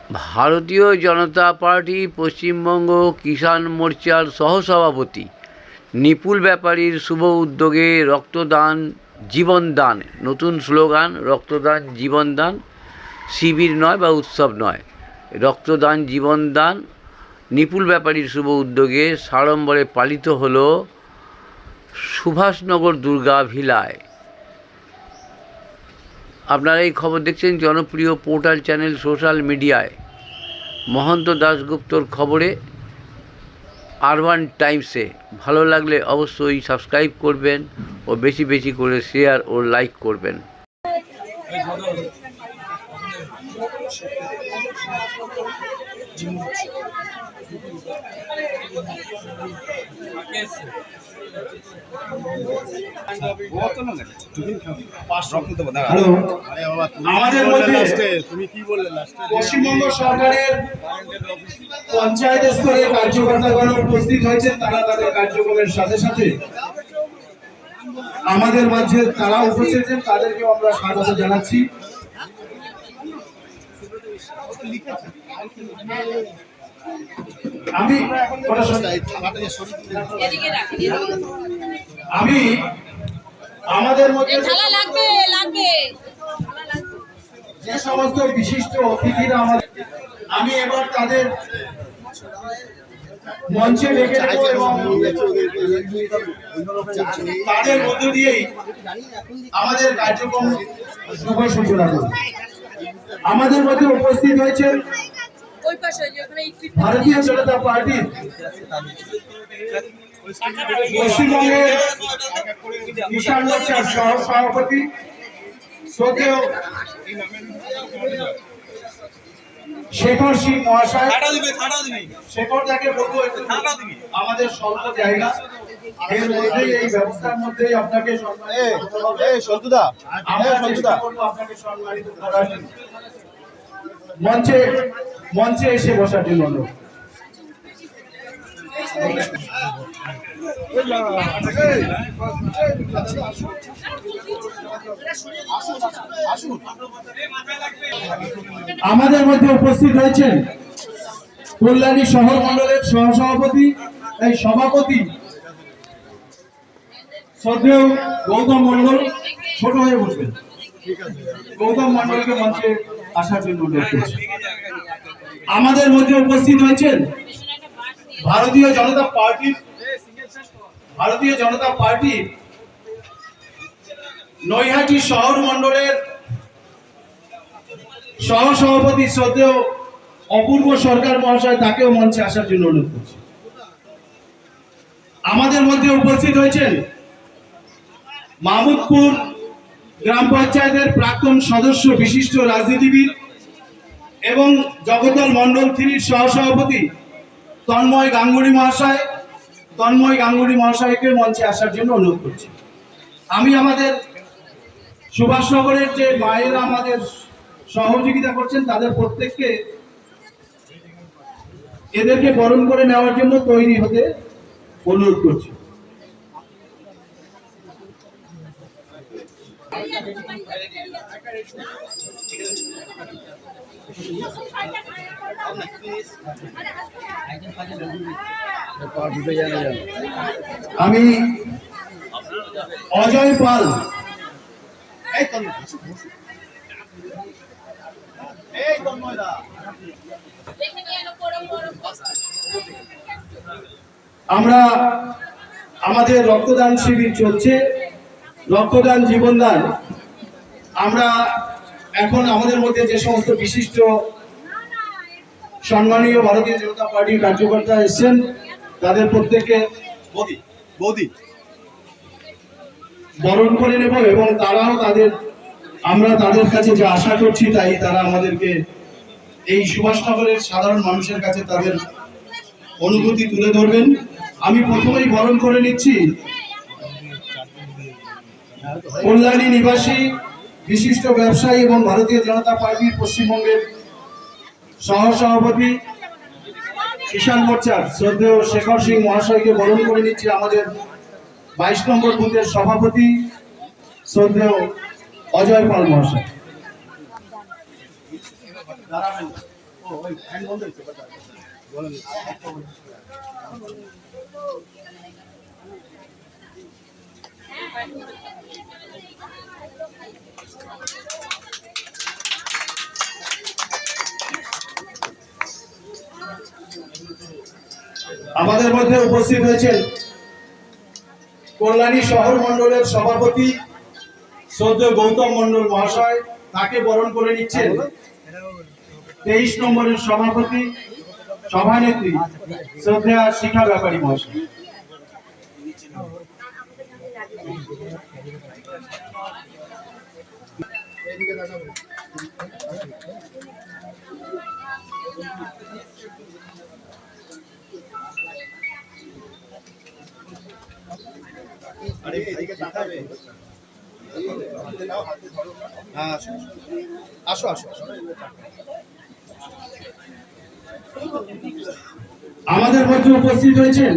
ভারতীয় জনতা পার্টি পশ্চিমবঙ্গ কিষাণ মোর্চার সহসভাপতি নিপুল ব্যাপারীর শুভ উদ্যোগে রক্তদান জীবনদান, নতুন স্লোগান রক্তদান জীবনদান, শিবির নয় বা উৎসব নয়, রক্তদান জীবনদান নিপুল ব্যাপারীর শুভ উদ্যোগে সাড়ম্বরে পালিত হল সুভাষনগর দুর্গা ভিলায়। আপনারা এই খবর দেখছেন জনপ্রিয় পোর্টাল চ্যানেল সোশ্যাল মিডিয়ায়। মহন্ত দাশগুপ্তর খবরে আরবান টাইমসে। ভালো লাগলে অবশ্যই সাবস্ক্রাইব করবেন ও বেশি বেশি করে শেয়ার ও লাইক করবেন। পশ্চিমবঙ্গ সরকারের পঞ্চায়েত স্তরে কার্যকর্তাগণ উপস্থিত হয়েছে। তারা তাদের কার্যক্রমের সাথে সাথে আমাদের মাঝে তারা উপস্থিত হয়েছেন, তাদেরকেও আমরা স্বাগত জানাচ্ছি। আমি আমাদের মধ্যে যে সমস্ত বিশিষ্ট অতিথিরা আমাদের, আমি এবার তাদের মঞ্চে ডেকে নেব এবং তাদের মধ্য দিয়েই আমাদের কার্যক্রম শুভ সূচনা করব। আমাদের মধ্যে উপস্থিত হয়েছে ভারতীয় জনতা পার্টির পশ্চিমবঙ্গের কিষাণ মোর্চার সহ সভাপতি শ্রদ্ধেয় শেখর সিং মহাশয়। শেখর তাকে বলবো আমাদের স্বল্প জায়গা এর মধ্যেই, এই ব্যবস্থার মধ্যেই আপনাকে সম্মানিত করার জন্য মঞ্চে এসে বসার জন্য। আমাদের মধ্যে উপস্থিত হয়েছেন কল্যাণী শহর মন্ডলের সহসভাপতি এই সভাপতি শ্রদ্ধেয় গৌতম মন্ডল। ছোট হয়ে বসবেন, গৌতম মন্ডলকে মঞ্চে আসার জন্য অনুরোধ করছি। আমাদের মধ্যে উপস্থিত হয়েছেন ভারতীয় জনতা পার্টির নৈহাটি শহর মন্ডলের সহসভাপতি শ্রদ্ধেয় অপূর্ব সরকার মহাশয়, তাকেও মঞ্চে আসার জন্য অনুরোধ করছি। আমাদের মধ্যে উপস্থিত হয়েছেন মাহমুদপুর গ্রাম পঞ্চায়েতের প্রাক্তন সদস্য, বিশিষ্ট রাজনীতিবিদ এবং জগদ্দল মন্ডল 3-র সহসভাপতি তন্ময় গাঙ্গুলি মহাশয়কে মঞ্চে আসার জন্য অনুরোধ করছি। আমি আমাদের সুভাষনগরের যে মায়েরা আমাদের সহযোগিতা করছেন, তাদের প্রত্যেককে এদেরকে বরণ করে নেওয়ার জন্য তৈরি হতে অনুরোধ করছি। আমি অজয় পাল, আমরা আমাদের রক্তদান শিবির চলছে, রক্তদান জীবনদান। আমরা এখন আমাদের মধ্যে যে সমস্ত বিশিষ্ট সম্মানীয় ভারতীয় জনতা পার্টির কার্যকর্তা এসেছেন, তাদের প্রত্যেককে বরণ করে নেব এবং তারাও আমরা তাদের কাছে যে আশা করছি তাই তারা আমাদেরকে এই সুভাষনগরের সাধারণ মানুষের কাছে তাদের অনুভূতি তুলে ধরবেন। আমি প্রথমেই বরণ করে নিচ্ছি কল্যাণী নিবাসী বিশিষ্ট ব্যবসায়ী এবং ভারতীয় জনতা পার্টির পশ্চিমবঙ্গের সহসভাপতি কিষাণ মোর্চার শ্রদ্ধেয় শেখর সিং মহাশয়কে বরণ করে নিচ্ছি আমাদের 22 নম্বর বুথের সভাপতি শ্রদ্ধেয় অজয় পাল মহাশয়। আমাদের মধ্যে উপস্থিত হয়েছেন কল্যাণী শহর মন্ডলের সভাপতি শ্রদ্ধেয় গৌতম মন্ডল মহাশয়, তাকে বরণ করে নিচ্ছেন 23 নম্বরের সভাপতি সভানেত্রী শ্রদ্ধেয়া শিখা ব্যাপারী মহাশয়। আমাদের মধ্যে উপস্থিত হয়েছেন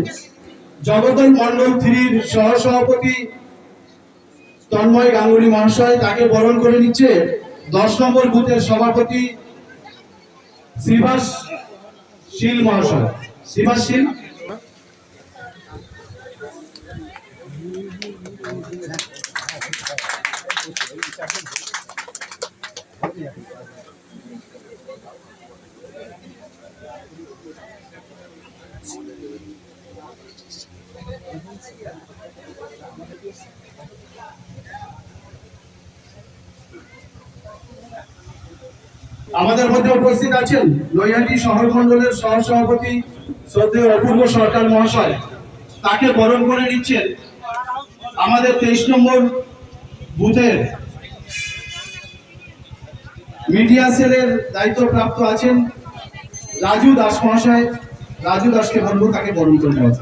জগদল মন্ডল 3-র সহসভাপতি তন্ময় গাঙ্গুলি মহাশয়, তাকে বরণ করে নিচ্ছে 10 নম্বর বুথের সভাপতি শ্রীভাস শীল মহাশয়। শ্রীভাস শীল। আমাদের মধ্যে উপস্থিত আছেন নৈহাটি শহর মন্ডলের সহসভাপতি শ্রদ্ধেয় অপূর্ব সরকার মহাশয়, তাকে বরণ করে নিচ্ছেন আমাদের 23 নম্বর বুথের মিডিয়া সেলের দায়িত্বপ্রাপ্ত আছেন রাজু দাস মহাশয়। রাজু দাসকে বলবো তাকে বরণ করে নেওয়া।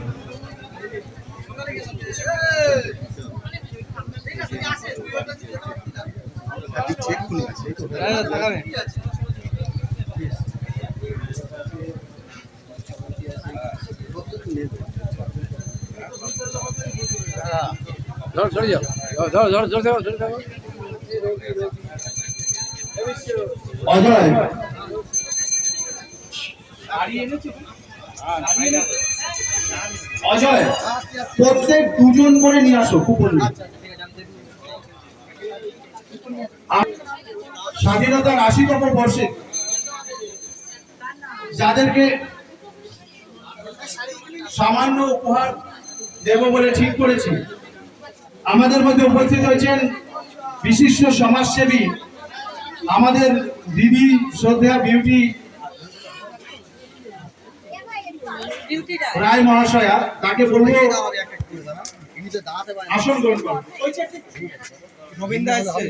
অজয় অজয় প্রত্যেক 2 জন করে নিয়ে আসো কুপন। স্বাধীনতার 80তম বর্ষে যাদেরকে সামান্য উপহার দেব বলে ঠিক করেছি, আমাদের মধ্যে উপস্থিত হয়েছেন বিশিষ্ট সমাজসেবী আমাদের দিদি শ্রদ্ধা বিউটি রায় মহাশয়া, তাকে বলবো আসন গ্রহণ করুন। গোবিন্দা আসছে।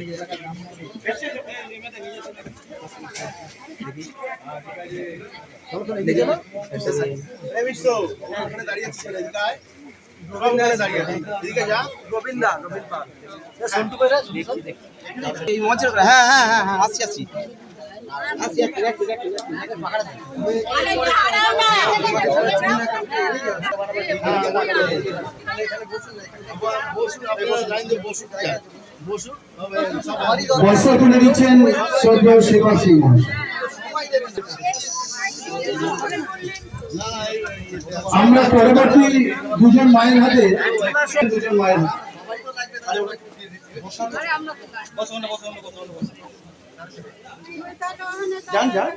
হ্যাঁ হ্যাঁ হ্যাঁ হ্যাঁ আসছি আসছি। বর্ষা তুলে দিচ্ছেন শ্রদ্ধেয় শেখর সিং মহাশয়। আমরা পরবর্তী 2 জন মায়ের হাতে 2 জন মায়ের যান যান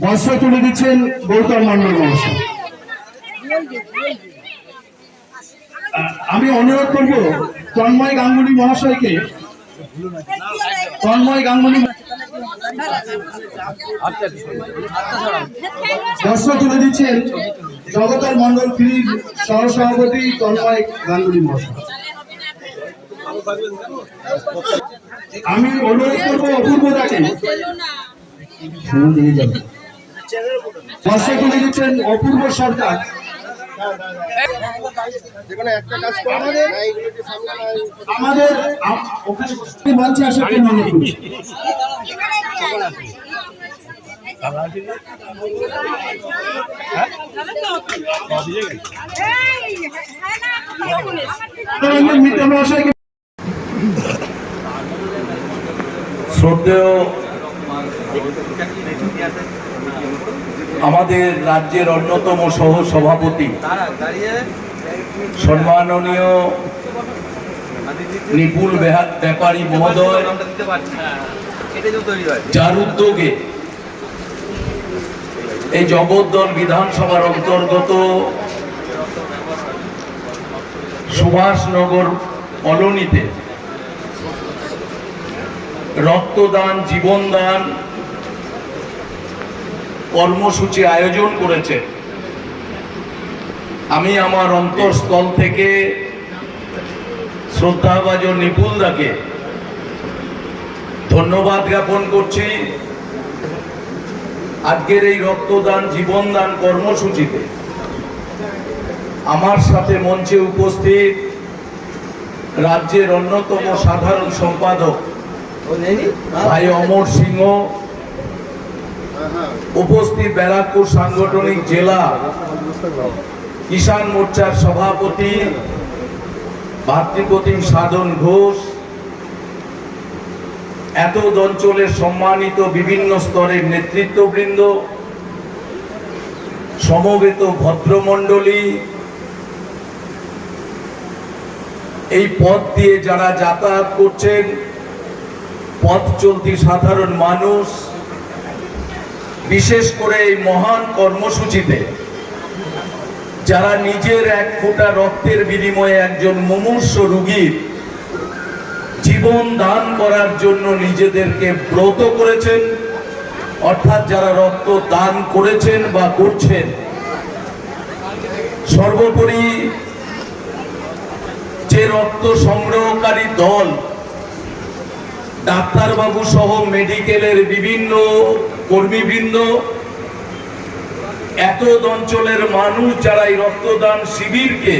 বর্ষা তুলে দিচ্ছেন গৌতম মন্ডল মহাশয়। আমি অনুরোধ করব তন্ময় গাঙ্গুলি মহাশয়কে, তন্ময় গাঙ্গুলি বর্ষা তুলে দিচ্ছেন জগদল মন্ডল 3-র সহসভাপতি তন্ময় গাঙ্গুলি মহাশয়। আমি অনুরোধ করবো অপূর্বদাকে বর্ষা তুলে দিচ্ছেন অপূর্ব সরকার। আমাদের মঞ্চে আসার জন্য অনুরোধ করছি। মিত্র মহাশয়কে শ্রদ্ধেয় আমাদের রাজ্যের অন্যতম সহ সভাপতি সম্মাননীয় নিপুল ব্যাপারী মহোদয়, যার উদ্যোগে এই জগদ্দল বিধানসভার অন্তর্গত সুভাষনগর কলোনিতে রক্তদান জীবনদান কর্মসূচি আয়োজন করেছে। আমি আমার অন্তঃস্থল থেকে শ্রদ্ধাভাজন নিপুলদাকে ধন্যবাদ জ্ঞাপন করছি। আজকের এই রক্তদান জীবনদান কর্মসূচিতে আমার সাথে মঞ্চে উপস্থিত রাজ্যের অন্যতম সাধারণ সম্পাদক ভাই অমর সিংহ, উপস্থিত ব্যারাকপুর সাংগঠনিক জেলা কিষাণ মোর্চার সভাপতি ভাতৃপ্রতিম সাধন ঘোষ, এত অঞ্চলের সম্মানিত বিভিন্ন স্তরের নেতৃত্ববৃন্দ, সমবেত ভদ্রমণ্ডলী, এই পথ দিয়ে যারা যাতায়াত করছেন, পথ চলতি সাধারণ মানুষ, বিশেষ করে এই মহান কর্মসূচিতে যারা নিজের এক ফোঁটা রক্তের বিনিময়ে একজন মুমূর্ষ রোগীর জীবন দান করার জন্য নিজেদেরকে ব্রত করেছেন, অর্থাৎ যারা রক্ত দান করেছেন বা করছেন, সর্বোপরি যে রক্ত সংগ্রহকারী দল, ডাক্তারবাবু সহ মেডিকেলের বিভিন্ন কর্মীবৃন্দ, এত অঞ্চলের মানুষ যারা এই রক্তদান শিবিরকে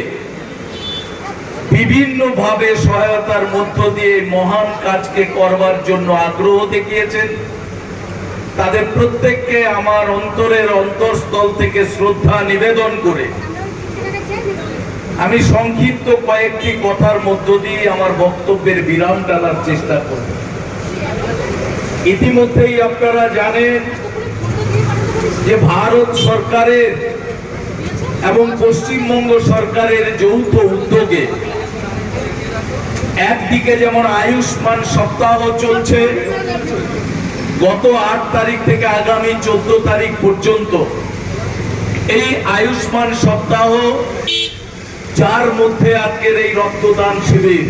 বিভিন্নভাবে সহায়তার মধ্য দিয়ে মহান কাজকে করবার জন্য আগ্রহ দেখিয়েছেন, তাদের প্রত্যেককে আমার অন্তরের অন্তঃস্থল থেকে শ্রদ্ধা নিবেদন করে আমি সংক্ষিপ্ত কয়েকটি কথার মধ্য দিয়ে আমার বক্তব্যের বিরাম টানার চেষ্টা করব। ইতিমধ্যেই আপনারা জানেন যে ভারত সরকারের এবং পশ্চিমবঙ্গ সরকারের যৌথ উদ্যোগে একদিকে যেমন আয়ুষ্মান সপ্তাহ চলছে, গত 8 তারিখ থেকে আগামী 14 তারিখ পর্যন্ত এই আয়ুষ্মান সপ্তাহ, যার মধ্যে আজকের এই রক্তদান শিবির,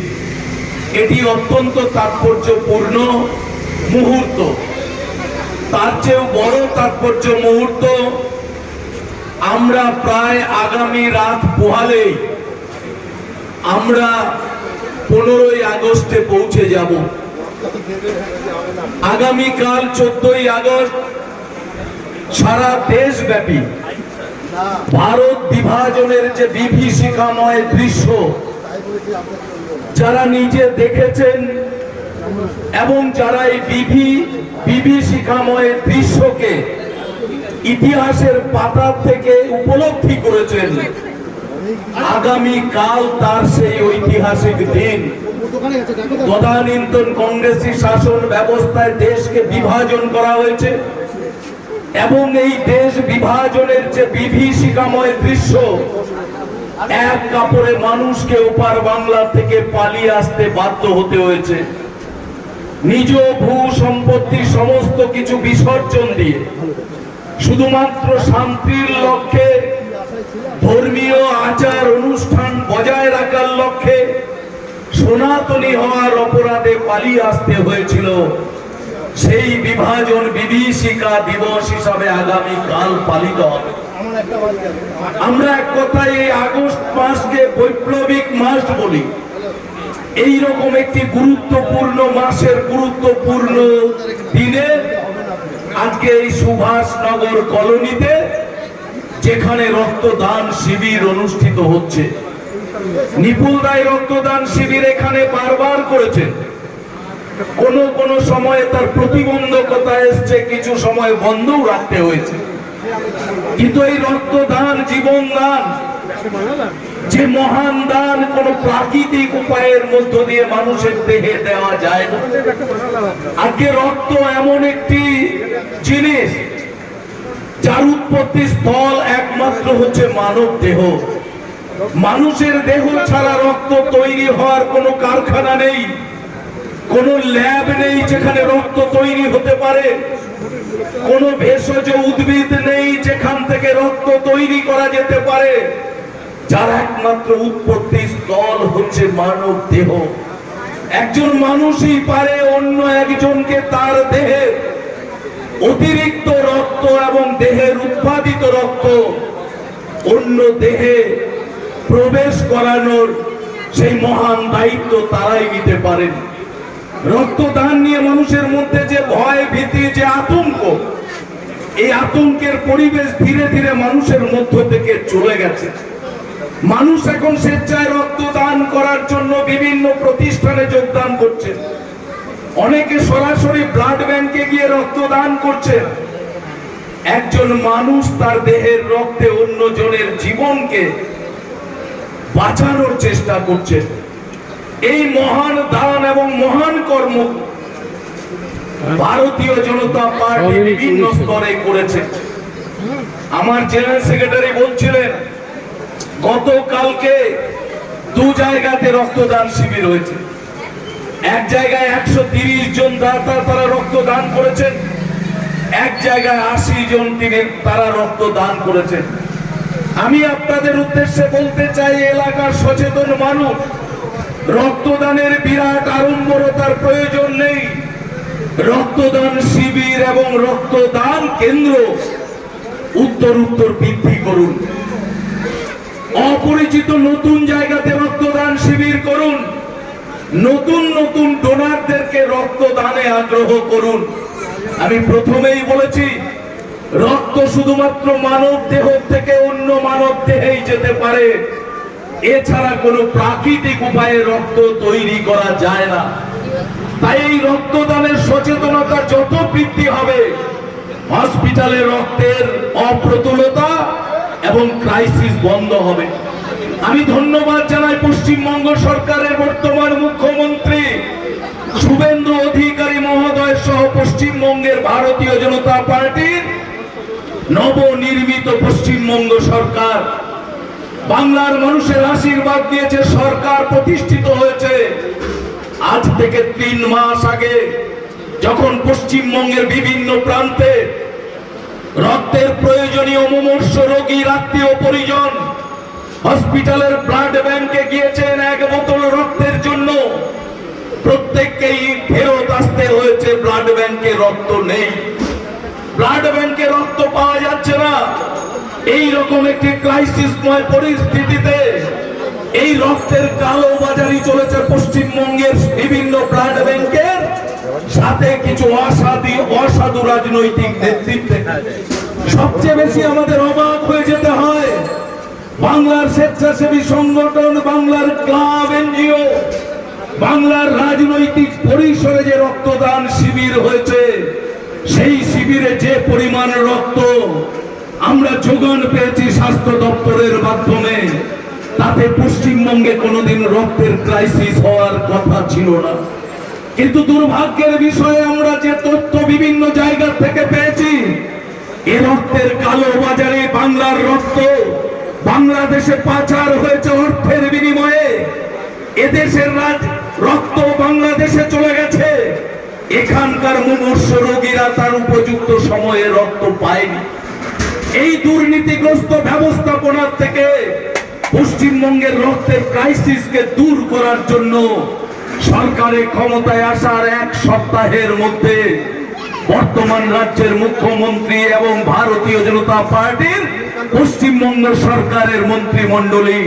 এটি অত্যন্ত তাৎপর্যপূর্ণ মুহূর্ত। তার চেয়েও বড় তাৎপর্য মুহূর্ত, আমরা প্রায় আগামী রাত পোহালেই আমরা 15ই আগস্টে পৌঁছে যাব। আগামীকাল 14ই আগস্ট সারা দেশব্যাপী ভারত বিভাজনের যে বিভীষিকাময় দৃশ্য যারা নিজে দেখেছেন এবং যারা এই বিভীষিকাময় দৃশ্যকে ইতিহাসের পাতা থেকে উপলব্ধি করেছেন, আগামী কাল তার সেই ঐতিহাসিক দিন। তদানীন্তন কংগ্রেসি শাসন ব্যবস্থায় দেশকে বিভাজন করা হয়েছে এবং এই দেশ বিভাজনের যে বিভীষিকাময় দৃশ্য, এক কাপড়ে মানুষকে ওপার বাংলা থেকে পালিয়ে আসতে বাধ্য হতে হয়েছে, নিজ ভূ সম্পত্তি সমস্ত কিছু বিসর্জন দিয়ে শুধুমাত্র শান্তির লক্ষ্যে, ধর্মীয় আচার অনুষ্ঠান বজায় রাখার লক্ষ্যে সনাতনী হওয়ার অপরাধে পালিয়ে আসতে হয়েছিল। সেই বিভাজন বিভীষিকা দিবস হিসাবে আগামী কাল পালিত হবে। আমরা এক কথায় এই আগস্ট মাসকে বৈপ্লবিক মাস বলি। এই রকম একটি গুরুত্বপূর্ণ মাসের গুরুত্বপূর্ণ দিনে আজকে এই সুভাষনগর কলোনিতে যেখানে রক্তদান শিবির অনুষ্ঠিত হচ্ছে, নিপুল রায় রক্তদান শিবির এখানে বারবার করেছেন। কোন সময়ে তার প্রতিবন্ধকতা এসছে, কিছু সময় বন্ধও রাখতে হয়েছে, কিন্তু এই রক্তদান জীবনদান যে মহান দান কোন প্রাকৃতিক উপায়ের মধ্য দিয়ে মানুষের দেহে দেওয়া যায় না। আজকে রক্ত এমন একটি জিনিস যার উৎপত্তি স্থল একমাত্র হচ্ছে মানব দেহ। মানুষের দেহ ছাড়া রক্ত তৈরি হওয়ার কোনো কারখানা নেই, কোনো ল্যাব নেই যেখানে রক্ত তৈরি হতে পারে, কোনো ভেষজ উদ্ভিদ নেই যেখান থেকে রক্ত তৈরি করা যেতে পারে। যার একমাত্র উৎপত্তি স্থল হচ্ছে মানব দেহ। একজন মানুষই পারে অন্য একজনকে তার দেহে অতিরিক্ত রক্ত এবং দেহের উৎপাদিত রক্ত অন্য দেহে প্রবেশ করানোর সেই মহান দায়িত্ব তারাই নিতে পারেন। রক্তদান নিয়ে মানুষের মধ্যে যে ভয় ভীতি, যে আতঙ্ক, এই আতঙ্কের পরিবেশ ধীরে ধীরে মানুষের মধ্য থেকে চলে গেছে। মানুষ এখন স্বেচ্ছায় রক্তদান করার জন্য বিভিন্ন প্রতিষ্ঠানে যোগদান করছে। অনেকে সরাসরি ব্লাড ব্যাংকে গিয়ে রক্তদান করছে। একজন মানুষ তার দেহের রক্তে অন্য জনের জীবনকে বাঁচানোর চেষ্টা করছে। এই মহান দান এবং মহান কর্ম ভারতীয় জনতা পার্টি বিভিন্ন স্তরে করেছে। আমার জেনারেল সেক্রেটারি বলছিলেন গতকালকে 2 জায়গাতে রক্তদান শিবির হয়েছে। এক জায়গায় 130 জন দাতা তারা রক্তদান করেছেন, এক জায়গায় 80 জন তারা রক্তদান করেছেন। আমি আপনাদের উদ্দেশ্যে বলতে চাই, এলাকার সচেতন মানুষ, রক্তদানের বিরাট আড়ম্বরতার প্রয়োজন নেই। রক্তদান শিবির এবং রক্তদান কেন্দ্র উত্তর বৃদ্ধি করুন। অপরিচিত নতুন জায়গাতে রক্তদান শিবির করুন। নতুন নতুন ডোনারদেরকে রক্তদানে আগ্রহ করুন। আমি প্রথমেই বলেছি, রক্ত শুধুমাত্র মানব দেহ থেকে অন্য মানব দেহেই যেতে পারে, এছাড়া কোনো প্রাকৃতিক উপায়ে রক্ত তৈরি করা যায় না। তাই এই রক্তদানের সচেতনতা যত বৃদ্ধি হবে, হসপিটালে রক্তের অপ্রতুলতা এবং ক্রাইসিস বন্ধ হবে। আমি ধন্যবাদ জানাই পশ্চিমবঙ্গ সরকারের বর্তমান মুখ্যমন্ত্রী শুভেন্দু অধিকারী মহোদয় সহ পশ্চিমবঙ্গের ভারতীয় জনতা পার্টির নবনির্মিত পশ্চিমবঙ্গ সরকার। বাংলার মানুষের আশীর্বাদ দিয়েছে সরকার প্রতিষ্ঠিত হয়েছে। আজ থেকে 3 মাস আগে যখন পশ্চিমবঙ্গের বিভিন্ন প্রান্তে রক্তের প্রয়োজনীয় মুমূর্ষু রোগীর আত্মীয় পরিজন হসপিটালের ব্লাড ব্যাংকে গিয়েছেন 1 বোতল রক্তের জন্য, প্রত্যেককেই ফেরত আসতে হয়েছে। ব্লাড ব্যাংকে রক্ত নেই, ব্লাড ব্যাংকে রক্ত পাওয়া যাচ্ছে না। এই রকম একটি ক্রাইসিসময় পরিস্থিতিতে এই রক্তের কালো বাজারি চলেছে পশ্চিমবঙ্গের বিভিন্ন ব্লাড ব্যাংকের সাথে কিছু অসাধু রাজনৈতিক নেতৃত্বে। সবচেয়ে বেশি আমাদের অবাক হয়ে যেতে হয়, বাংলার স্বেচ্ছাসেবী সংগঠন, বাংলার ক্লাব, এনজিও, বাংলার রাজনৈতিক পরিসরে যে রক্তদান শিবির হয়েছে, সেই শিবিরে যে পরিমাণ রক্ত আমরা যোগান পেয়েছি স্বাস্থ্য দপ্তরের মাধ্যমে, তাতে পশ্চিমবঙ্গে কোনোদিন রক্তের ক্রাইসিস হওয়ার কথা ছিল না। কিন্তু দুর্ভাগ্যের বিষয়ে আমরা যে তথ্য বিভিন্ন জায়গা থেকে পেয়েছি, এ রক্তের কালো বাজারে বাংলার রক্ত বাংলাদেশে পাচার হয়েছে অর্থের বিনিময়ে। এদেশের রক্ত বাংলাদেশে চলে গেছে, এখানকার মুমূর্ষু রোগীরা তার উপযুক্ত সময়ে রক্ত পায়নি। এই দুর্নীতিগ্রস্ত ব্যবস্থাপনার থেকে পশ্চিমবঙ্গের রক্তের ক্রাইসিসকে দূর করার জন্য সরকারের ক্ষমতায় আসার 1 সপ্তাহের মধ্যে বর্তমান রাজ্যের মুখ্যমন্ত্রী এবং ভারতীয় জনতা পার্টির পশ্চিমবঙ্গ সরকারের মন্ত্রিমণ্ডলী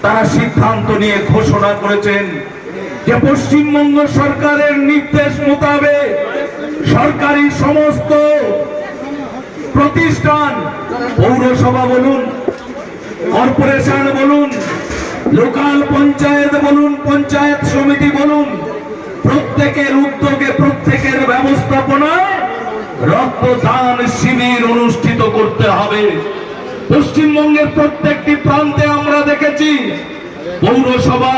তারা সিদ্ধান্ত নিয়ে ঘোষণা করেছেন যে পশ্চিমবঙ্গ সরকারের নির্দেশ মোতাবেক সরকারি সমস্ত প্রতিষ্ঠান, পৌরসভা বলুন, কর্পোরেশন বলুন, লোকাল পঞ্চায়েত বলুন, পঞ্চায়েত সমিতি বলুন, প্রত্যেকের উদ্যোগে, প্রত্যেকের ব্যবস্থাপনায় রক্তদান শিবির অনুষ্ঠিত করতে হবে। পশ্চিমবঙ্গের প্রত্যেকটি প্রান্তে আমরা দেখেছি পৌরসভা,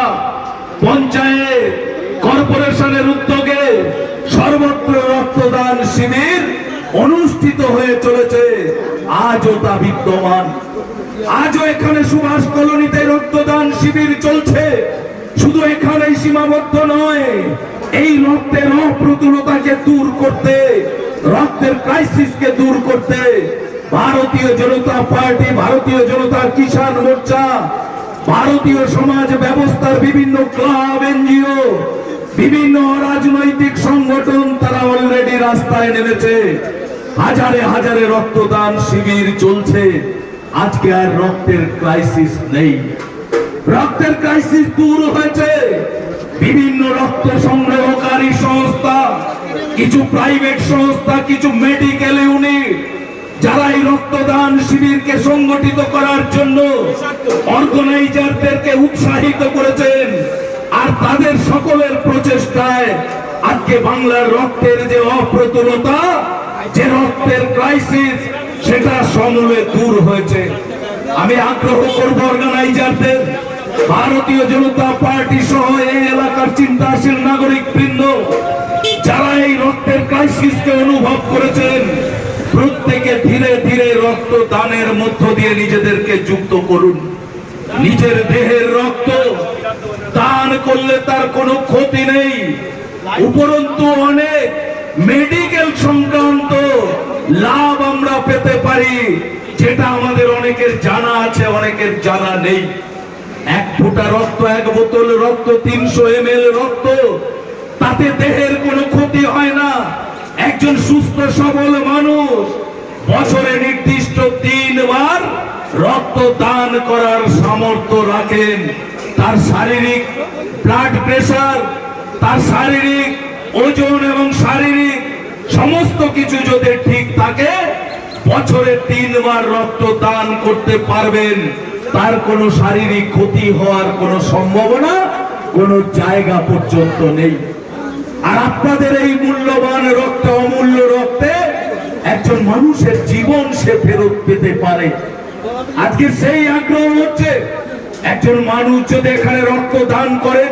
পঞ্চায়েত, কর্পোরেশনের উদ্যোগে সর্বত্র রক্তদান শিবির অনুষ্ঠিত হয়ে চলেছে। আজও তা বিদ্যমান। আজও এখানে সুভাষ কলোনিতে রক্তদান শিবির চলছে। শুধু এখানেই সীমাবদ্ধ নয়, এই রক্তের অপ্রতুলতাকে দূর করতে, রক্তের ক্রাইসিসকে দূর করতে ভারতীয় জনতা পার্টি, ভারতীয় জনতা কিষাণ মোর্চা, ভারতীয় সমাজ ব্যবস্থার বিভিন্ন ক্লাব, এনজিও, বিভিন্ন রাজনৈতিক সংগঠন তারা অলরেডি রাস্তায় নেমেছে। হাজারে হাজারে রক্তদান শিবির চলছে। আজকে আর রক্তের ক্রাইসিস নেই, রক্তের ক্রাইসিস দূর হয়েছে। বিভিন্ন রক্ত সংগ্রহকারী সংস্থা, কিছু প্রাইভেট সংস্থা, কিছু মেডিকেল ইউনিট যারা এই রক্তদান শিবিরকে সংগঠিত করার জন্য অর্গানাইজারদেরকে উৎসাহিত করেছেন। আর তাদের সকলের প্রচেষ্টায় আজকে বাংলার রক্তের যে অপ্রতুলতা, যে রক্তের ক্রাইসিস, সেটা সমূলে দূর হয়েছে। আমি আগ্রহ করব অর্গানাইজারদের, ভারতীয় জনতা পার্টি সহ এই এলাকার চিন্তাশীল নাগরিক বৃন্দ যারা এই রক্তের ক্রাইসিসকে অনুভব করেছেন, প্রত্যেকে ধীরে ধীরে রক্তদানের মধ্য দিয়ে নিজেদেরকে যুক্ত করুন। নিজের দেহের রক্ত দান করলে তার কোনো ক্ষতি নেই, উপরন্তু অনেক মেডিকেল সংক্রান্ত লাভ আমরা পেতে পারি, যেটা আমাদের অনেকের জানা আছে, অনেকের জানা নেই। এক ফোঁটা রক্ত, এক বোতল রক্ত, 300 ml রক্ত, তাতে দেহের কোনো ক্ষতি হয় না। একজন সুস্থ সবল মানুষ বছরে নির্দিষ্ট 3 বার রক্ত দান করার সামর্থ্য রাখেন। তার শারীরিক ব্লাড প্রেসার, তার শারীরিক ওজন এবং শারীরিক সমস্ত কিছু যদি ঠিক থাকে, বছরে 3 বার রক্ত দান করতে পারবেন। তার কোনো শারীরিক ক্ষতি হওয়ার কোনো সম্ভাবনা কোনো জায়গা পর্যন্ত নেই। আর আপনাদের এই মূল্যবান রক্তে, অমূল্য রক্তে একজন মানুষের জীবন সে ফেরত পেতে পারে। আজকে সেই আগ্রহ হচ্ছে, একজন মানুষ যদি এখানে রক্ত দান করেন,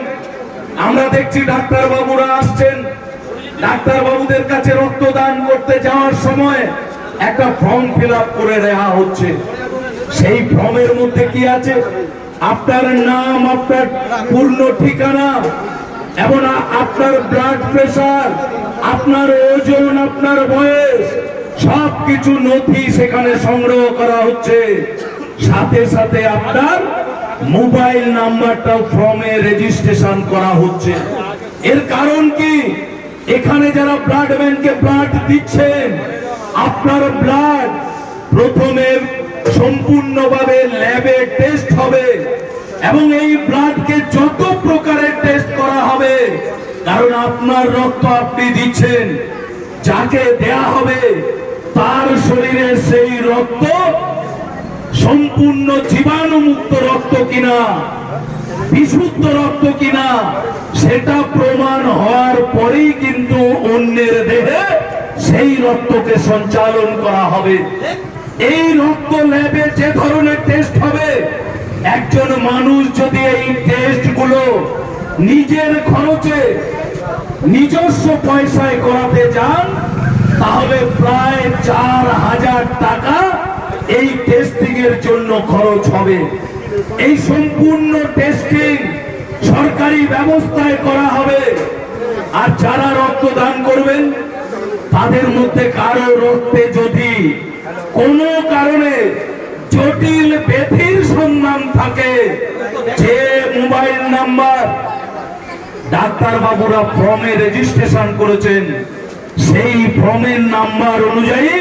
আমরা দেখছি ডাক্তার বাবুরা আসছেন, ডাক্তার বাবুদের কাছে রক্ত দান করতে যাওয়ার সময় একটা ফর্ম ফিল আপ করে দেওয়া হচ্ছে। সেই ফর্মের মধ্যে কি আছে? আপনার নাম, আপনার পূর্ণ ঠিকানা এবং আপনার ব্লাড প্রেসার, আপনার ওজন, আপনার বয়স, সবকিছু নথি সেখানে সংগ্রহ করা হচ্ছে। সাথে সাথে আপনার মোবাইল নাম্বারটাও ফর্মে রেজিস্ট্রেশন করা হচ্ছে। এর কারণ কি? এখানে যারা ব্লাড ব্যাংকে ব্লাড দিচ্ছেন, আপনার ব্লাড প্রথমে সম্পূর্ণভাবে ল্যাবে টেস্ট হবে এবং এই ব্লাডকে যত প্রকারের টেস্ট করা হবে, কারণ আপনার রক্ত আপনি দিচ্ছেন, যাকে দেয়া হবে তার শরীরের সেই রক্ত সম্পূর্ণ জীবাণুমুক্ত রক্ত কিনা, বিশুদ্ধ রক্ত কিনা, সেটা প্রমাণ হওয়ার পরেই কিন্তু অন্যের দেহে সেই রক্তকে সঞ্চালন করা হবে। এই রক্ত ল্যাবে যে ধরনের টেস্ট হবে, একজন মানুষ যদি এই টেস্টগুলো নিজের খরচে, নিজস্ব পয়সায় করাতে যান, তাহলে প্রায় 4000 টাকা এই টেস্টিং এর জন্য খরচ হবে। এই সম্পূর্ণ টেস্টিং সরকারি ব্যবস্থায় করা হবে। আর যারা রক্তদান করবেন, তাদের মধ্যে কারো রক্তে যদি কোনো কারণে জটিল ব্যাধির সন্ধান থাকে, যে মোবাইল নাম্বার ডাক্তার বাবুরা ফর্মে রেজিস্ট্রেশন করেছেন, সেই ফর্মের নাম্বার অনুযায়ী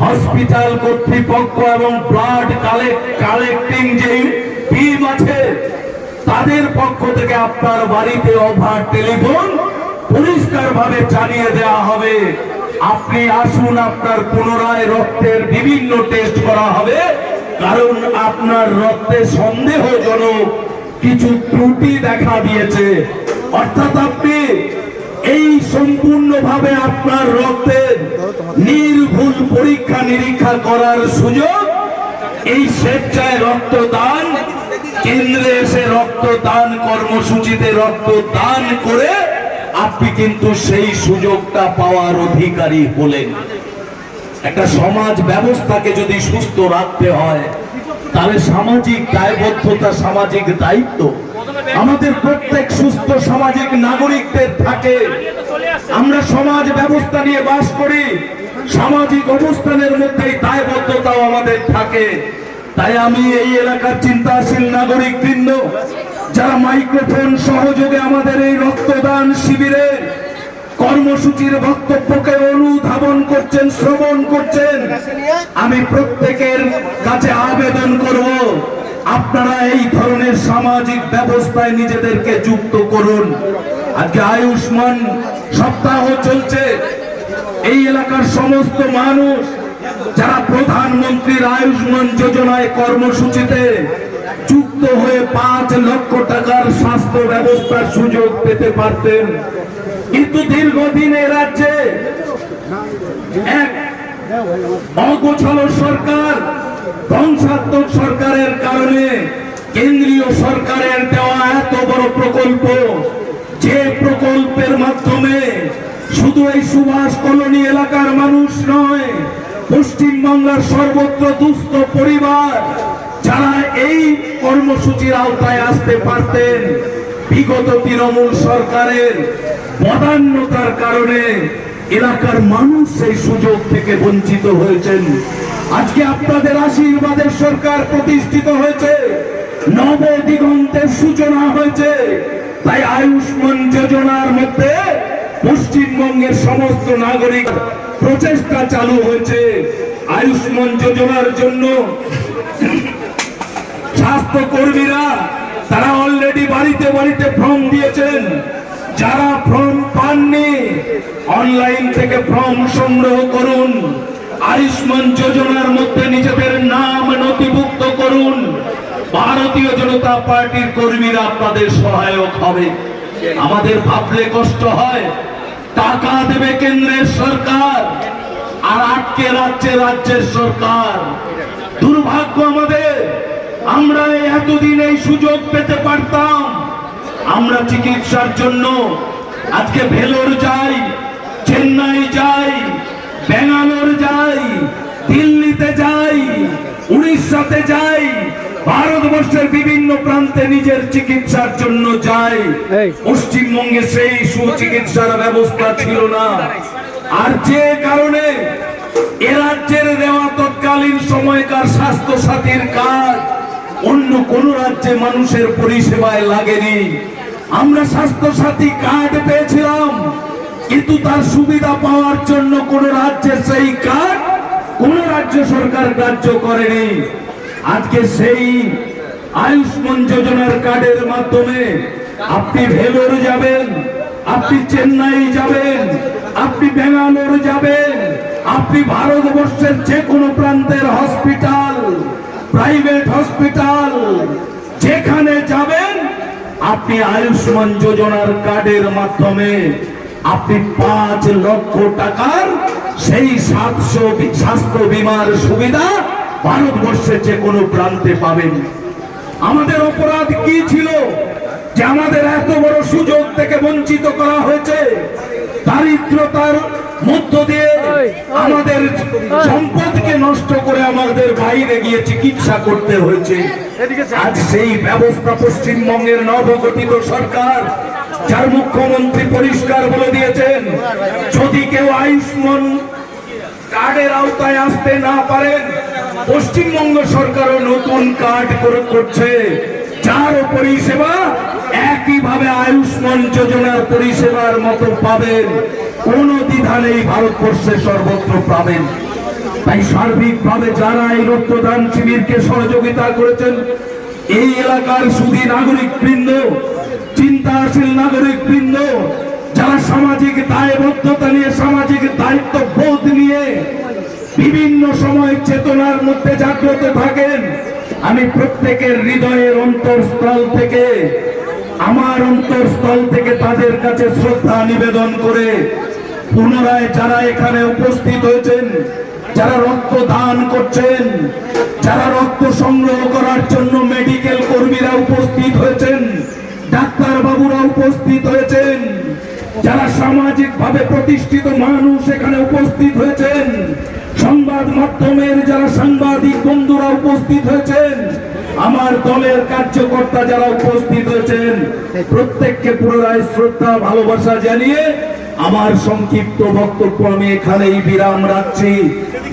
হসপিটাল কর্তৃপক্ষ এবং ব্লাড কালেক্টিং যে টিম আছে, তাদের পক্ষ থেকে আপনার বাড়িতে ওভার টেলিফোন পরিষ্কারভাবে জানিয়ে দেওয়া হবে, আপনি আসুন, আপনার পুনরায় রক্তের বিভিন্ন টেস্ট করা হবে, কারণ আপনার রক্তে সন্দেহজনক কিছু ত্রুটি দেখা দিয়েছে। অর্থাৎ আপনি এই সম্পূর্ণভাবে আপনার রক্তের নির্ভুল পরীক্ষা নিরীক্ষা করার সুযোগ এই স্বেচ্ছায় রক্তদান, কেন্দ্রে এসে রক্তদান কর্মসূচিতে রক্তদান করে আপনি কিন্তু সেই সুযোগটা পাওয়ার অধিকারী হলেন। একটা সমাজ ব্যবস্থাকে যদি সুস্থ রাখতে হয় তাহলে সামাজিক দায়বদ্ধতা, সামাজিক দায়িত্ব আমাদের প্রত্যেক সুস্থ সামাজিক নাগরিকদের থাকে। আমরা সমাজ ব্যবস্থা নিয়ে বাস করি, সামাজিক অবস্থানের মধ্যেই দায়বদ্ধতাও আমাদের থাকে। তাই আমি এই এলাকার চিন্তাশীল নাগরিক বৃন্দ যারা মাইক্রোফোন সহযোগে আমাদের এই রক্তদান শিবিরের কর্মসূচির বক্তব্যকে অনুধাবন করছেন, শ্রবণ করছেন, আমি প্রত্যেকের কাছে আবেদন করব আপনারা এই ধরনের সামাজিক ব্যবস্থায় নিজেদেরকে যুক্ত করুন। আজকে আয়ুষ্মান সপ্তাহ চলছে, এই এলাকার সমস্ত মানুষ যারা প্রধানমন্ত্রীর আয়ুষ্মান যোজনায় কর্মসূচিতে যুক্ত হয়ে 5 লক্ষ টাকার স্বাস্থ্য ব্যবস্থার সুযোগ পেতে পারতেন, কিন্তু দীর্ঘদিন এ রাজ্যে এক অগোছালো সরকার, ধ্বংসাত্মক সরকারের কারণে কেন্দ্রীয় সরকারের দেওয়া এত বড় প্রকল্প, যে প্রকল্পের মাধ্যমে শুধু এই সুভাষ কলোনি এলাকার মানুষ নয়, পশ্চিমবাংলার সর্বত্র দুস্থ পরিবার যারা এই কর্মসূচির আওতায় আসতে পারতেন, বিগত তৃণমূল সরকারের বদান্যতার কারণে এলাকার মানুষ সেই সুযোগ থেকে বঞ্চিত হয়েছেন। আজকে আপনাদের আশীর্বাদের সরকার প্রতিষ্ঠিত হয়েছে, নব দিগন্তের সূচনা হয়েছে। তাই আয়ুষ্মান যোজনার মধ্যে পশ্চিমবঙ্গের সমস্ত নাগরিক প্রচেষ্টা চালু হয়েছে। আয়ুষ্মান যোজনার জন্য স্বাস্থ্য কর্মীরা তারা অলরেডি বাড়িতে বাড়িতে ফর্ম দিয়েছেন। যারা ফর্ম পাননি অনলাইন থেকে ফর্ম সংগ্রহ করুন, আয়ুষ্মান যোজনার মধ্যে নিজেদের নাম নথিভুক্ত করুন। ভারতীয় জনতা পার্টির কর্মীরা আপনাদের সহায়ক হবে। আমাদের ভাবলে কষ্ট হয়, টাকা দেবে কেন্দ্রের সরকার আর আটকে রাখছে রাজ্যের সরকার। দুর্ভাগ্য আমাদের, আমরা এতদিন এই সুযোগ পেতে পারতাম। আমরা চিকিৎসার জন্য আজকে ভেলোর যাই, চেন্নাই যাই, বেঙ্গালোর যাই, দিল্লিতে যাই, উড়িষ্যাতে যাই, ভারতবর্ষের বিভিন্ন প্রান্তে নিজের চিকিৎসার জন্য যাই। পশ্চিমবঙ্গে সেই সুচিকিৎসার ব্যবস্থা ছিল না। আর যে কারণে এ রাজ্যের দেওয়া তৎকালীন সময়কার স্বাস্থ্য সাথীর কাজ অন্য কোন রাজ্যে মানুষের পরিষেবায় লাগেনি। আমরা স্বাস্থ্য সাথী কার্ড পেয়েছিলাম, কিন্তু তার সুবিধা পাওয়ার জন্য কোন রাজ্যের সেই কার্ড কোন রাজ্য সরকার গ্রাহ্য করেনি। আজকে সেই আয়ুষ্মান যোজনার কার্ডের মাধ্যমে আপনি ভেলোর যাবেন, আপনি চেন্নাই যাবেন, আপনি বেঙ্গালোর যাবেন, আপনি ভারতবর্ষের যে কোনো প্রান্তের হসপিটাল, প্রাইভেট হসপিটাল যেখানে যাবেন, আপনি আয়ুষ্মান যোজনার কার্ডের মাধ্যমে আপনি 5 লক্ষ টাকার সেই স্বাস্থ্য বীমার সুবিধা ভারতবর্ষের যে কোনো প্রান্তে পাবেন। আমাদের অপরাধ কি ছিল যে আমাদের এত বড় সুযোগ থেকে বঞ্চিত করা হয়েছে? দারিদ্রতার মধ্য দিয়ে আমাদের সম্পদকে নষ্ট করে আমাদের বাইরে গিয়ে চিকিৎসা করতে হয়েছে। আজ সেই ব্যবস্থা পশ্চিমবঙ্গের নবগঠিত সরকার, যার মুখ্যমন্ত্রী পরিষ্কার বলে দিয়েছেন, যদি কেউ আয়ুষ্মান কার্ডের আওতায় আসতে না পারেন, পশ্চিমবঙ্গ সরকারও নতুন কার্ড করছে, যার পরিষেবা একইভাবে আয়ুষ্মান যোজনার পরিষেবার মতো পাবেন। কোন দ্বিধা নেই, ভারতবর্ষে সর্বত্র পাবেন। তাই সার্বিকভাবে যারা এই রক্তদান শিবিরকে সহযোগিতা করেছেন, এই এলাকার সুধী নাগরিক বৃন্দ, চিন্তাশীল নাগরিক বৃন্দ, যারা সামাজিক দায়বদ্ধতা নিয়ে, সামাজিক দায়িত্ব বোধ নিয়ে বিভিন্ন সময় চেতনার মধ্যে জাগ্রত থাকেন, আমি প্রত্যেকের হৃদয়ের অন্তরস্থল থেকে, আমার অন্তরস্থল থেকে তাদের কাছে শ্রদ্ধা নিবেদন করে পুনরায় যারা এখানে উপস্থিত হয়েছেন, যারা রক্ত দান করছেন, যারা রক্ত সংগ্রহ করার জন্য মেডিকেল কর্মীরা উপস্থিত হয়েছেন, ডাক্তার বাবুরা উপস্থিত হয়েছেন, যারা সামাজিক ভাবে প্রতিষ্ঠিত মানুষ এখানে উপস্থিত হয়েছেন, সংবাদ মাধ্যমের যারা সাংবাদিক বন্ধুরা উপস্থিত হয়েছেন, আমার দলের কার্যকর্তা যারা উপস্থিত হয়েছেন, প্রত্যেককে পুনরায় শ্রদ্ধা ভালোবাসা জানিয়ে আমার সংক্ষিপ্ত বক্তব্য আমি এখানেই বিরাম রাখছি।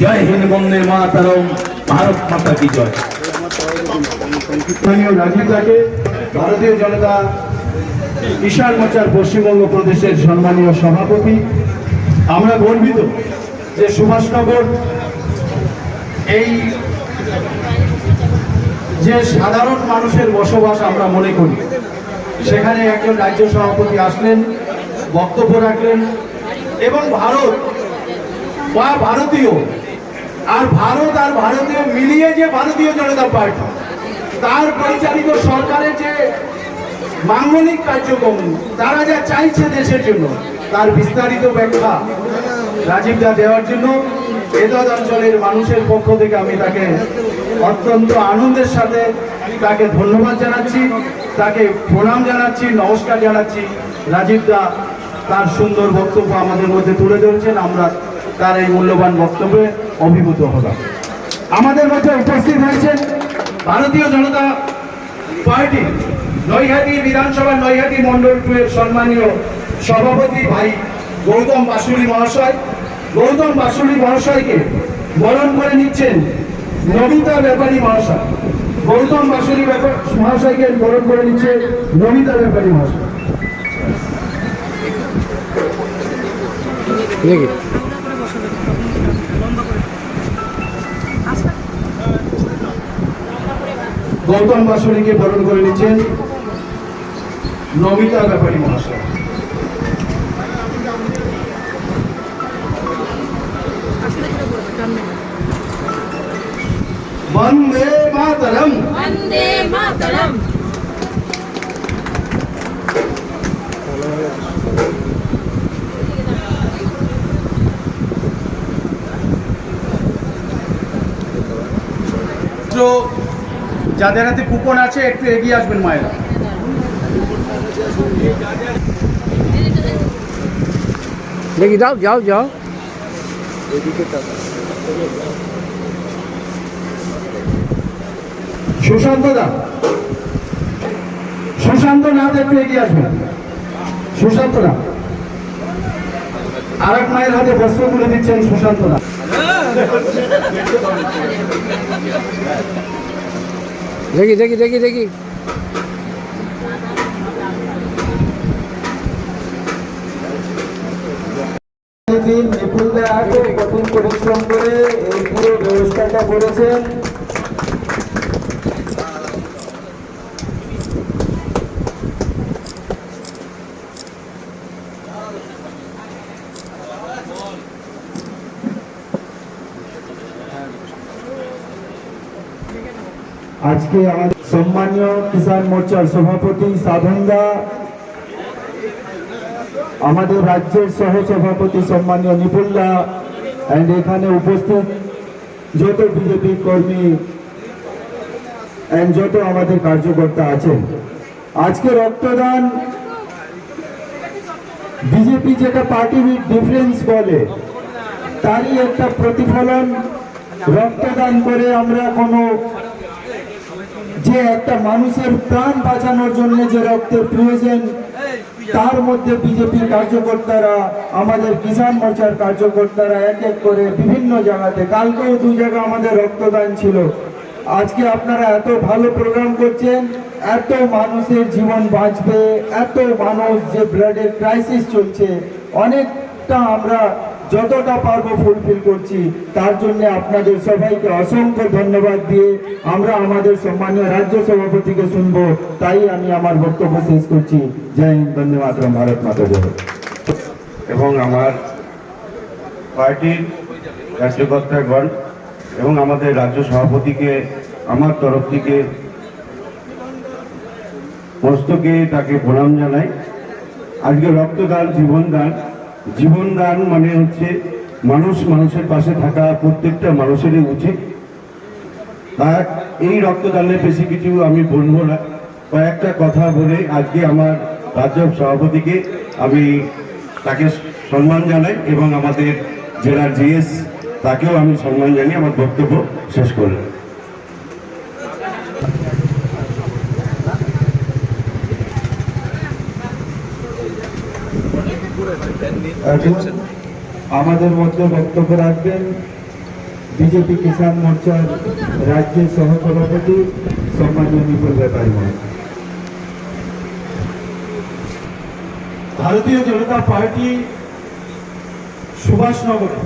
জয় হিন্দ, বন্দে মাতরম, ভারত মাতা কি জয়। রাজীব দাকে ভারতীয় জনতা কিষাণ মোর্চার পশ্চিমবঙ্গ প্রদেশের সম্মানীয় সভাপতি, আমরা গর্বিত যে সুভাষনগর এই যে সাধারণ মানুষের বসবাস আমরা মনে করি, সেখানে একজন রাজ্য সভাপতি আসলেন, বক্তব্য রাখলেন এবং ভারত বা ভারতীয় আর ভারতীয় মিলিয়ে যে ভারতীয় জনতা পার্টি তার পরিচালিত সরকারের যে মাঙ্গলিক কার্যক্রম তারা যা চাইছে দেশের জন্য তার বিস্তারিত ব্যাখ্যা রাজীব দা দেওয়ার জন্য এদদ অঞ্চলের মানুষের পক্ষ থেকে আমি তাকে অত্যন্ত আনন্দের সাথে তাকে ধন্যবাদ জানাচ্ছি, তাকে প্রণাম জানাচ্ছি, নমস্কার জানাচ্ছি। রাজীব দা তার সুন্দর বক্তব্য আমাদের মধ্যে তুলে ধরেছেন, আমরা তার এই মূল্যবান বক্তব্যে অভিভূত হলাম। আমাদের মধ্যে উপস্থিত হয়েছেন ভারতীয় জনতা পার্টি নৈহাটি বিধানসভা নৈহাটি মন্ডল 2 এর সম্মানীয় সভাপতি ভাই গৌতম বাসুলি মহাশয়। গৌতম বাসুলি মহাশয়কে বরণ করে নিচ্ছেন নমিতা ব্যাপারী মহাশয়। গৌতম বাসুলি মহাশয়কে বরণ করে নিচ্ছে নমিতা ব্যাপারী মহাশয়। গৌতম বাসুলিকে বরণ করে নিচ্ছেন নমিতা ব্যাপারী মহাশয়। বন্দে মাতরম, বন্দে মাতরম। যাদের হাতে কুপন আছে একটু এগিয়ে আসবেন মায়েরা। দেখি দাও, যাও যাও। সুশান্ত দা, সুশান্ত নাথ একটু এগিয়ে আসবেন। সুশান্ত নাথ আর এক মায়ের হাতে বস্ত্র তুলে দিচ্ছেন সুশান্ত নাথ। দেখি দেখি দেখি দেখি। নিপুল দা আগে কঠিন পরিশ্রম করে এই পুরো ব্যবস্থাটা করেছেন। আজকে আমাদের সম্মানীয় কিষাণ মোর্চার সভাপতি সাধনদা, আমাদের রাজ্যের সহ সভাপতি সম্মানীয় নিপুলদা এন্ড এখানে উপস্থিত যত বিজেপি কর্মী এন্ড যত আমাদের কার্যকর্তা আছেন, আজকে রক্তদান বিজেপি যেটা পার্টি উইথ ডিফারেন্স বলে তারই একটা প্রতিফলন। রক্তদান করে আমরা কোনো যে একটা মানুষের প্রাণ বাঁচানোর জন্য যে রক্তের প্রয়োজন তার মধ্যে বিজেপির কার্যকর্তারা, আমাদের কিষাণ মোর্চার কার্যকর্তারা এক এক করে বিভিন্ন জায়গাতে, কালকেও 2 জায়গায় আমাদের রক্তদান ছিল। আজকে আপনারা এত ভালো প্রোগ্রাম করছেন, এত মানুষের জীবন বাঁচবে, এত মানুষ যে ব্লাডের ক্রাইসিস চলছে, অনেকটা আমরা যতটা পারবো ফুলফিল করছি। তার জন্য আপনাদের সবাইকে অসংখ্য ধন্যবাদ দিয়ে আমরা আমাদের সম্মানীয় রাজ্য সভাপতিকে শুনবো, তাই আমি আমার বক্তব্য শেষ করছি। জয় হিন্দ, বন্দে মাতরম, ভারত মাতা জয়। এবং আমার পার্টির কার্যকর্তাগণ এবং আমাদের রাজ্য সভাপতিকে আমার তরফ থেকে মস্তকে তাকে প্রণাম জানাই। আজকে রক্তদান জীবনদান, জীবনদান মানে হচ্ছে মানুষের পাশে থাকা প্রত্যেকটা মানুষেরই উচিত। আর এই রক্তদানের বেশি কিছু আমি বলবো না, কয়েকটা কথা বলে আজকে আমার রাজ্য সভাপতিকে আমি তাকে সম্মান জানাই এবং আমাদের জেলার জিএস তাকেও আমি সম্মান জানিয়ে আমার বক্তব্য শেষ করলাম। এখন আমাদের মধ্যে বক্তব্য রাখবেন বিজেপি কিষাণ মোর্চার রাজ্যের সহসভাপতি সম্মানীয় নিপুল ব্যাপারী মহাশয়। ভারতীয় জনতা পার্টি সুভাষনগরে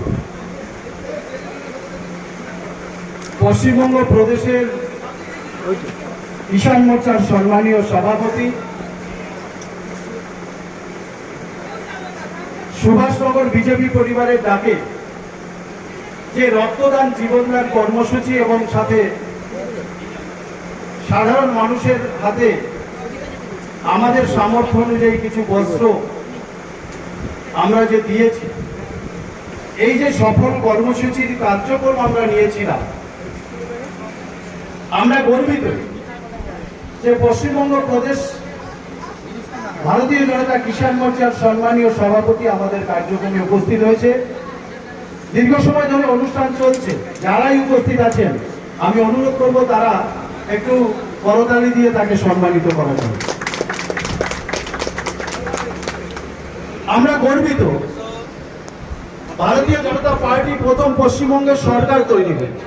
পশ্চিমবঙ্গ প্রদেশের কিষাণ মোর্চার সম্মানীয় সভাপতি, সুভাষনগর বিজেপি পরিবারের ডাকে যে রক্তদান জীবনদান কর্মসূচি এবং সাথে সাধারণ মানুষের হাতে আমাদের সামর্থ্য অনুযায়ী কিছু বস্ত্র আমরা যে দিয়েছি, এই যে সফল কর্মসূচির কার্যক্রম আমরা নিয়েছিলাম, আমরা গর্বিত যে পশ্চিমবঙ্গ প্রদেশ ভারতীয় জনতা কিষাণ মোর্চার সম্মানীয় সভাপতি আমাদের কার্যক্রমে উপস্থিত হয়েছে। দীর্ঘ সময় ধরে অনুষ্ঠান চলছে, যারাই উপস্থিত আছেন আমি অনুরোধ করব তারা একটু করতালি দিয়ে তাকে সম্মানিত করার জন্য। আমরা গর্বিত ভারতীয় জনতা পার্টি প্রথম পশ্চিমবঙ্গের সরকার তৈরি হয়েছে,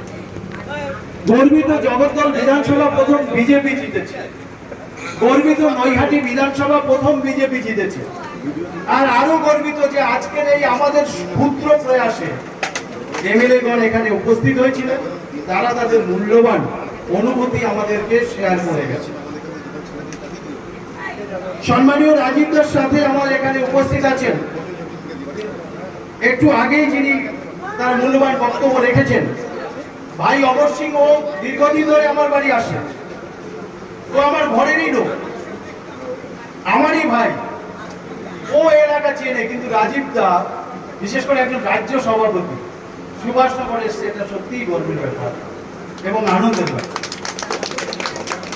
গর্বিত জগদ্দল বিধানসভা প্রথম বিজেপি জিতেছে, গর্বিত নৈহাটি বিধানসভা প্রথম বিজেপি জিতেছে, আর আরো গর্বিত যে আজকের এই আমাদের ক্ষুদ্র প্রয়াসে এমএলএ গণ এখানে উপস্থিত হয়েছিলেন, তারা তাদের মূল্যবান অনুভূতি আমাদেরকে শেয়ার করে গেছে। সম্মানীয় রাজীবদার সাথে আমার এখানে উপস্থিত আছেন, একটু আগেই যিনি তার মূল্যবান বক্তব্য রেখেছেন, ভাই অমর সিং। ও দীর্ঘদিন ধরে আমার বাড়ি আসে, ও আমার ঘরেরই লোক, আমারই ভাই, ও এলাকা চেনে। কিন্তু রাজীব দা বিশেষ করে একজন রাজ্য সভাপতি সুভাষনগর এসছে, এটা সত্যিই গর্বের ব্যাপার এবং আনন্দের ব্যাপার।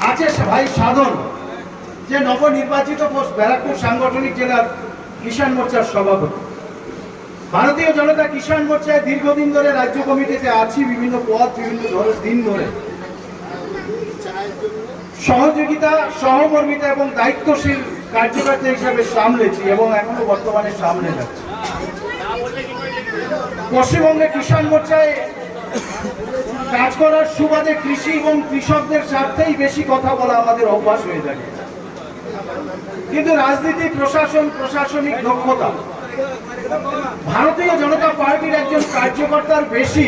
আছে ভাই সাধন, যে নবনির্বাচিত ব্যারাকপুর সাংগঠনিক জেলার কিষাণ মোর্চার সভাপতি। ভারতীয় জনতা কিষাণ মোর্চায় দীর্ঘদিন ধরে রাজ্য কমিটিতে আছি, বিভিন্ন পদ বিভিন্ন দিন ধরে সহযোগিতা, সহমর্মিতা এবং দায়িত্বশীল কার্যকর্তা হিসাবে সামলেছি এবং এখনো বর্তমানে সামলে যাচ্ছি। পশ্চিমবঙ্গে কিষাণ মোর্চায় কাজ করার সুবাদে কৃষি এবং কৃষকদের স্বার্থেই বেশি কথা বলা আমাদের অভ্যাস হয়ে থাকে। কিন্তু রাজনীতি, প্রশাসন, প্রশাসনিক দক্ষতা ভারতীয় জনতা পার্টির একজন কার্যকর্তার বেশি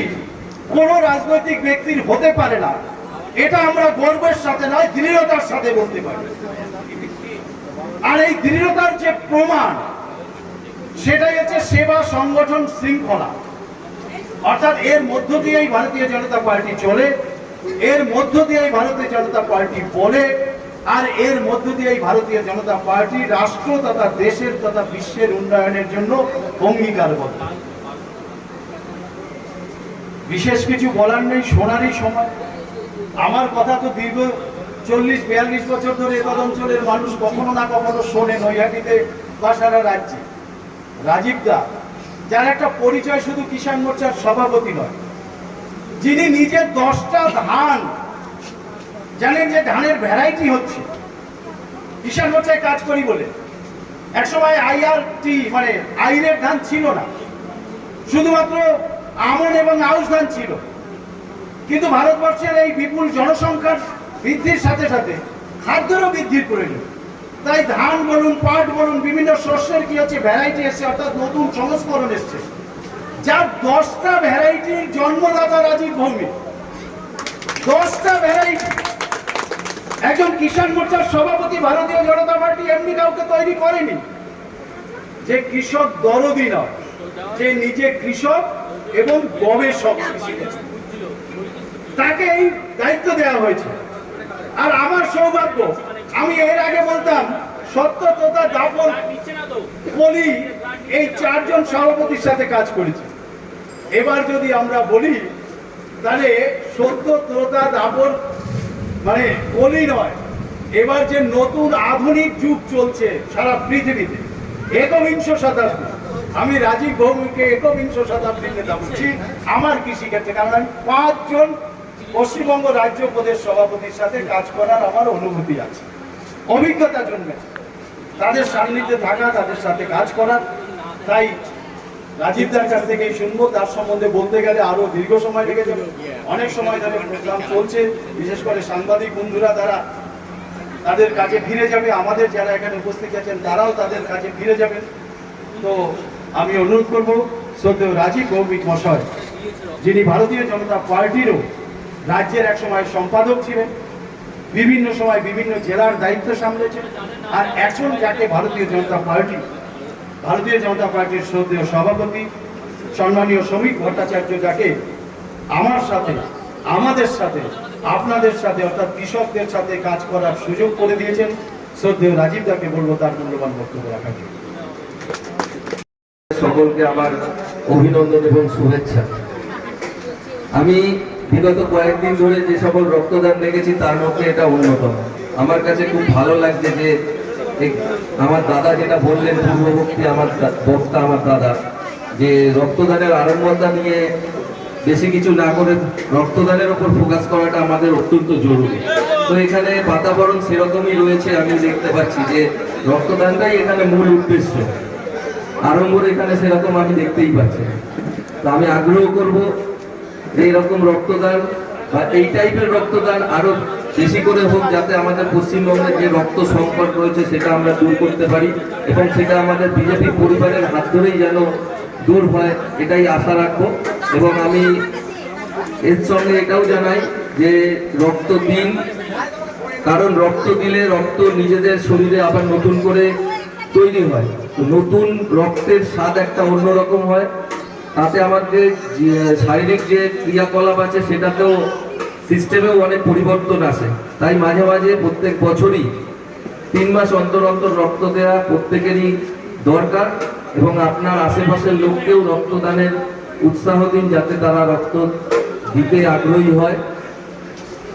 কোন রাজনৈতিক ব্যক্তির হতে পারে না। এটা আমরা গর্বের সাথে নয়, দৃঢ়তার সাথে বলতে পারি। আর এই দৃঢ়তার যে প্রমাণ, সেটাই হচ্ছে সেবা, সংগঠন, শৃঙ্খলা। অর্থাৎ এর মধ্য দিয়েই ভারতীয় জনতা পার্টি চলে, এর মধ্য দিয়েই ভারতীয় জনতা পার্টি বলে, আর এর মধ্য দিয়েই ভারতীয় জনতা পার্টি রাষ্ট্র তথা দেশের তথা বিশ্বের উন্নয়নের জন্য অঙ্গীকারবদ্ধ। বিশেষ কিছু বলার নেই, শোনারই সময়। আমার কথা তো দীর্ঘ 40-42 বছর ধরে এ অঞ্চলের মানুষ কখনো না কখনো শোনে, নৈহাটিতে বা সারা রাজ্যে। রাজীব দা, যার একটা পরিচয় শুধু কিষাণ মোর্চার সভাপতি নয়, যিনি নিজে 10টা ধান জানেন, যে ধানের ভ্যারাইটি হচ্ছে, কিষাণ মোর্চায় কাজ করি বলে। একসময় আইআরটি মানে আইরের ধান ছিল না, শুধুমাত্র আমন এবং আউশ ধান ছিল। কিন্তু ভারতবর্ষের এই বিপুল জনসংখ্যার বৃদ্ধির সাথে সাথে খাদ্যেরও বৃদ্ধির প্রয়োজন, তাই ধান বলুন, পাট বলুন, বিভিন্ন শস্যের কি হচ্ছে ভ্যারাইটি এসছে, অর্থাৎ নতুন সংস্করণ এসছে, যার 10টা ভ্যারাইটির জন্মদাতা রাজীব ভৌমিক। 10টা ভ্যারাইটি একজন কিষাণ মোর্চার সভাপতি ভারতীয় জনতা পার্টি এমনি কাউকে তৈরি করেনি, যে কৃষক দরদি নয়, যে নিজে কৃষক এবং গবেষক, তাকে এই দায়িত্ব দেওয়া হয়েছে। আর আমার সৌভাগ্য, আমি এর আগে বলতাম সত্য তথা দাপন বলি এই 4 জন সভাপতির সাথে কাজ করেছি। এবার যদি আমরা বলি তাহলে সত্য ত্রোতা দাপর মানে বলি নয়, এবার যে নতুন আধুনিক যুগ চলছে সারা পৃথিবীতে, একবিংশ শতাব্দী, আমি রাজীব ভৌমিককে একবিংশ শতাব্দীর নেতা বলছি আমার কৃষিক্ষেত্রে, কারণ আমি 5 জন পশ্চিমবঙ্গ রাজ্য প্রদেশ সভাপতির সাথে কাজ করার আমার অনুভূতি আছে, অভিজ্ঞতা জন্মেছে তাদের সান্নিধ্যে থাকা, তাদের সাথে কাজ করার। তাই রাজীবদার কাছ থেকেই শুনবো, তার সম্বন্ধে বলতে গেলে আরো দীর্ঘ সময় লেগে যাবে, অনেক সময় ধরে প্রোগ্রাম চলছে, বিশেষ করে সাংবাদিক বন্ধুরা তারা তাদের কাজে ফিরে যাবে, আমাদের যারা এখানে উপস্থিত আছেন তারাও তাদের কাজে ফিরে যাবেন। তো আমি অনুরোধ করব শ্রদ্ধেয় রাজীব ভৌমিক মশাই, যিনি ভারতীয় জনতা পার্টিরও রাজ্যের এক সময় সম্পাদক ছিলেন, বিভিন্ন সময় বিভিন্ন জেলার দায়িত্ব সামলেছেন, আর এখন যাকে ভারতীয় জনতা পার্টির শ্রদ্ধেয় সভাপতি সম্মানীয় শ্রমিক ভট্টাচার্য যাকে আমার সাথে, আমাদের সাথে, আপনাদের সাথে অর্থাৎ কৃষকদের সাথে কাজ করার সুযোগ করে দিয়েছেন, শ্রদ্ধেয় রাজীব দাকে বলবো তার মূল্যবান বক্তব্য রাখার জন্য। সকলকে আমার অভিনন্দন এবং শুভেচ্ছা। আমি বিগত কয়েকদিন ধরে যে সকল রক্তদান দেখেছি তার মধ্যে এটা অন্যতম। আমার কাছে খুব ভালো লাগছে যে আমার দাদা যেটা বললেন, পূর্ববর্তী আমার বক্তা আমার দাদা, যে রক্তদানের আরম্ভতা নিয়ে বেশি কিছু না করে রক্তদানের ওপর ফোকাস করাটা আমাদের অত্যন্ত জরুরি। তো এখানে বাতাবরণ সেরকমই রয়েছে, আমি দেখতে পাচ্ছি যে রক্তদানটাই এখানে মূল উদ্দেশ্য, আড়ম্বর এখানে সেরকম আমি দেখতেই পাচ্ছি। তো আমি আগ্রহ করব যে এরকম রক্তদান বা এই টাইপের রক্তদান আরো বেশি করে হোক, যাতে আমাদের পশ্চিমবঙ্গের যে রক্ত সংকট রয়েছে সেটা আমরা দূর করতে পারি, এবং সেটা আমাদের বিজেপি পরিবারের হাত ধরেই যেন দূর হয়, এটাই আশা রাখবো। এবং আমি এর সঙ্গে এটাও জানাই যে রক্ত দিন, কারণ রক্ত দিলে রক্ত নিজেদের শরীরে আবার নতুন করে তৈরি হয়, তো নতুন রক্তের স্বাদ একটা অন্যরকম হয়, তাতে আমাদের শারীরিক যে ক্রিয়াকলাপ আছে সেটাতেও সিস্টেমেও অনেক পরিবর্তন আসে। তাই মাঝে মাঝে প্রত্যেক বছরই 3 মাস অন্তর অন্তর রক্ত দেওয়া প্রত্যেকেরই দরকার, এবং আপনার আশেপাশের লোককেও রক্তদানের উৎসাহ দিন, যাতে তারা রক্ত দিতে আগ্রহী হয়।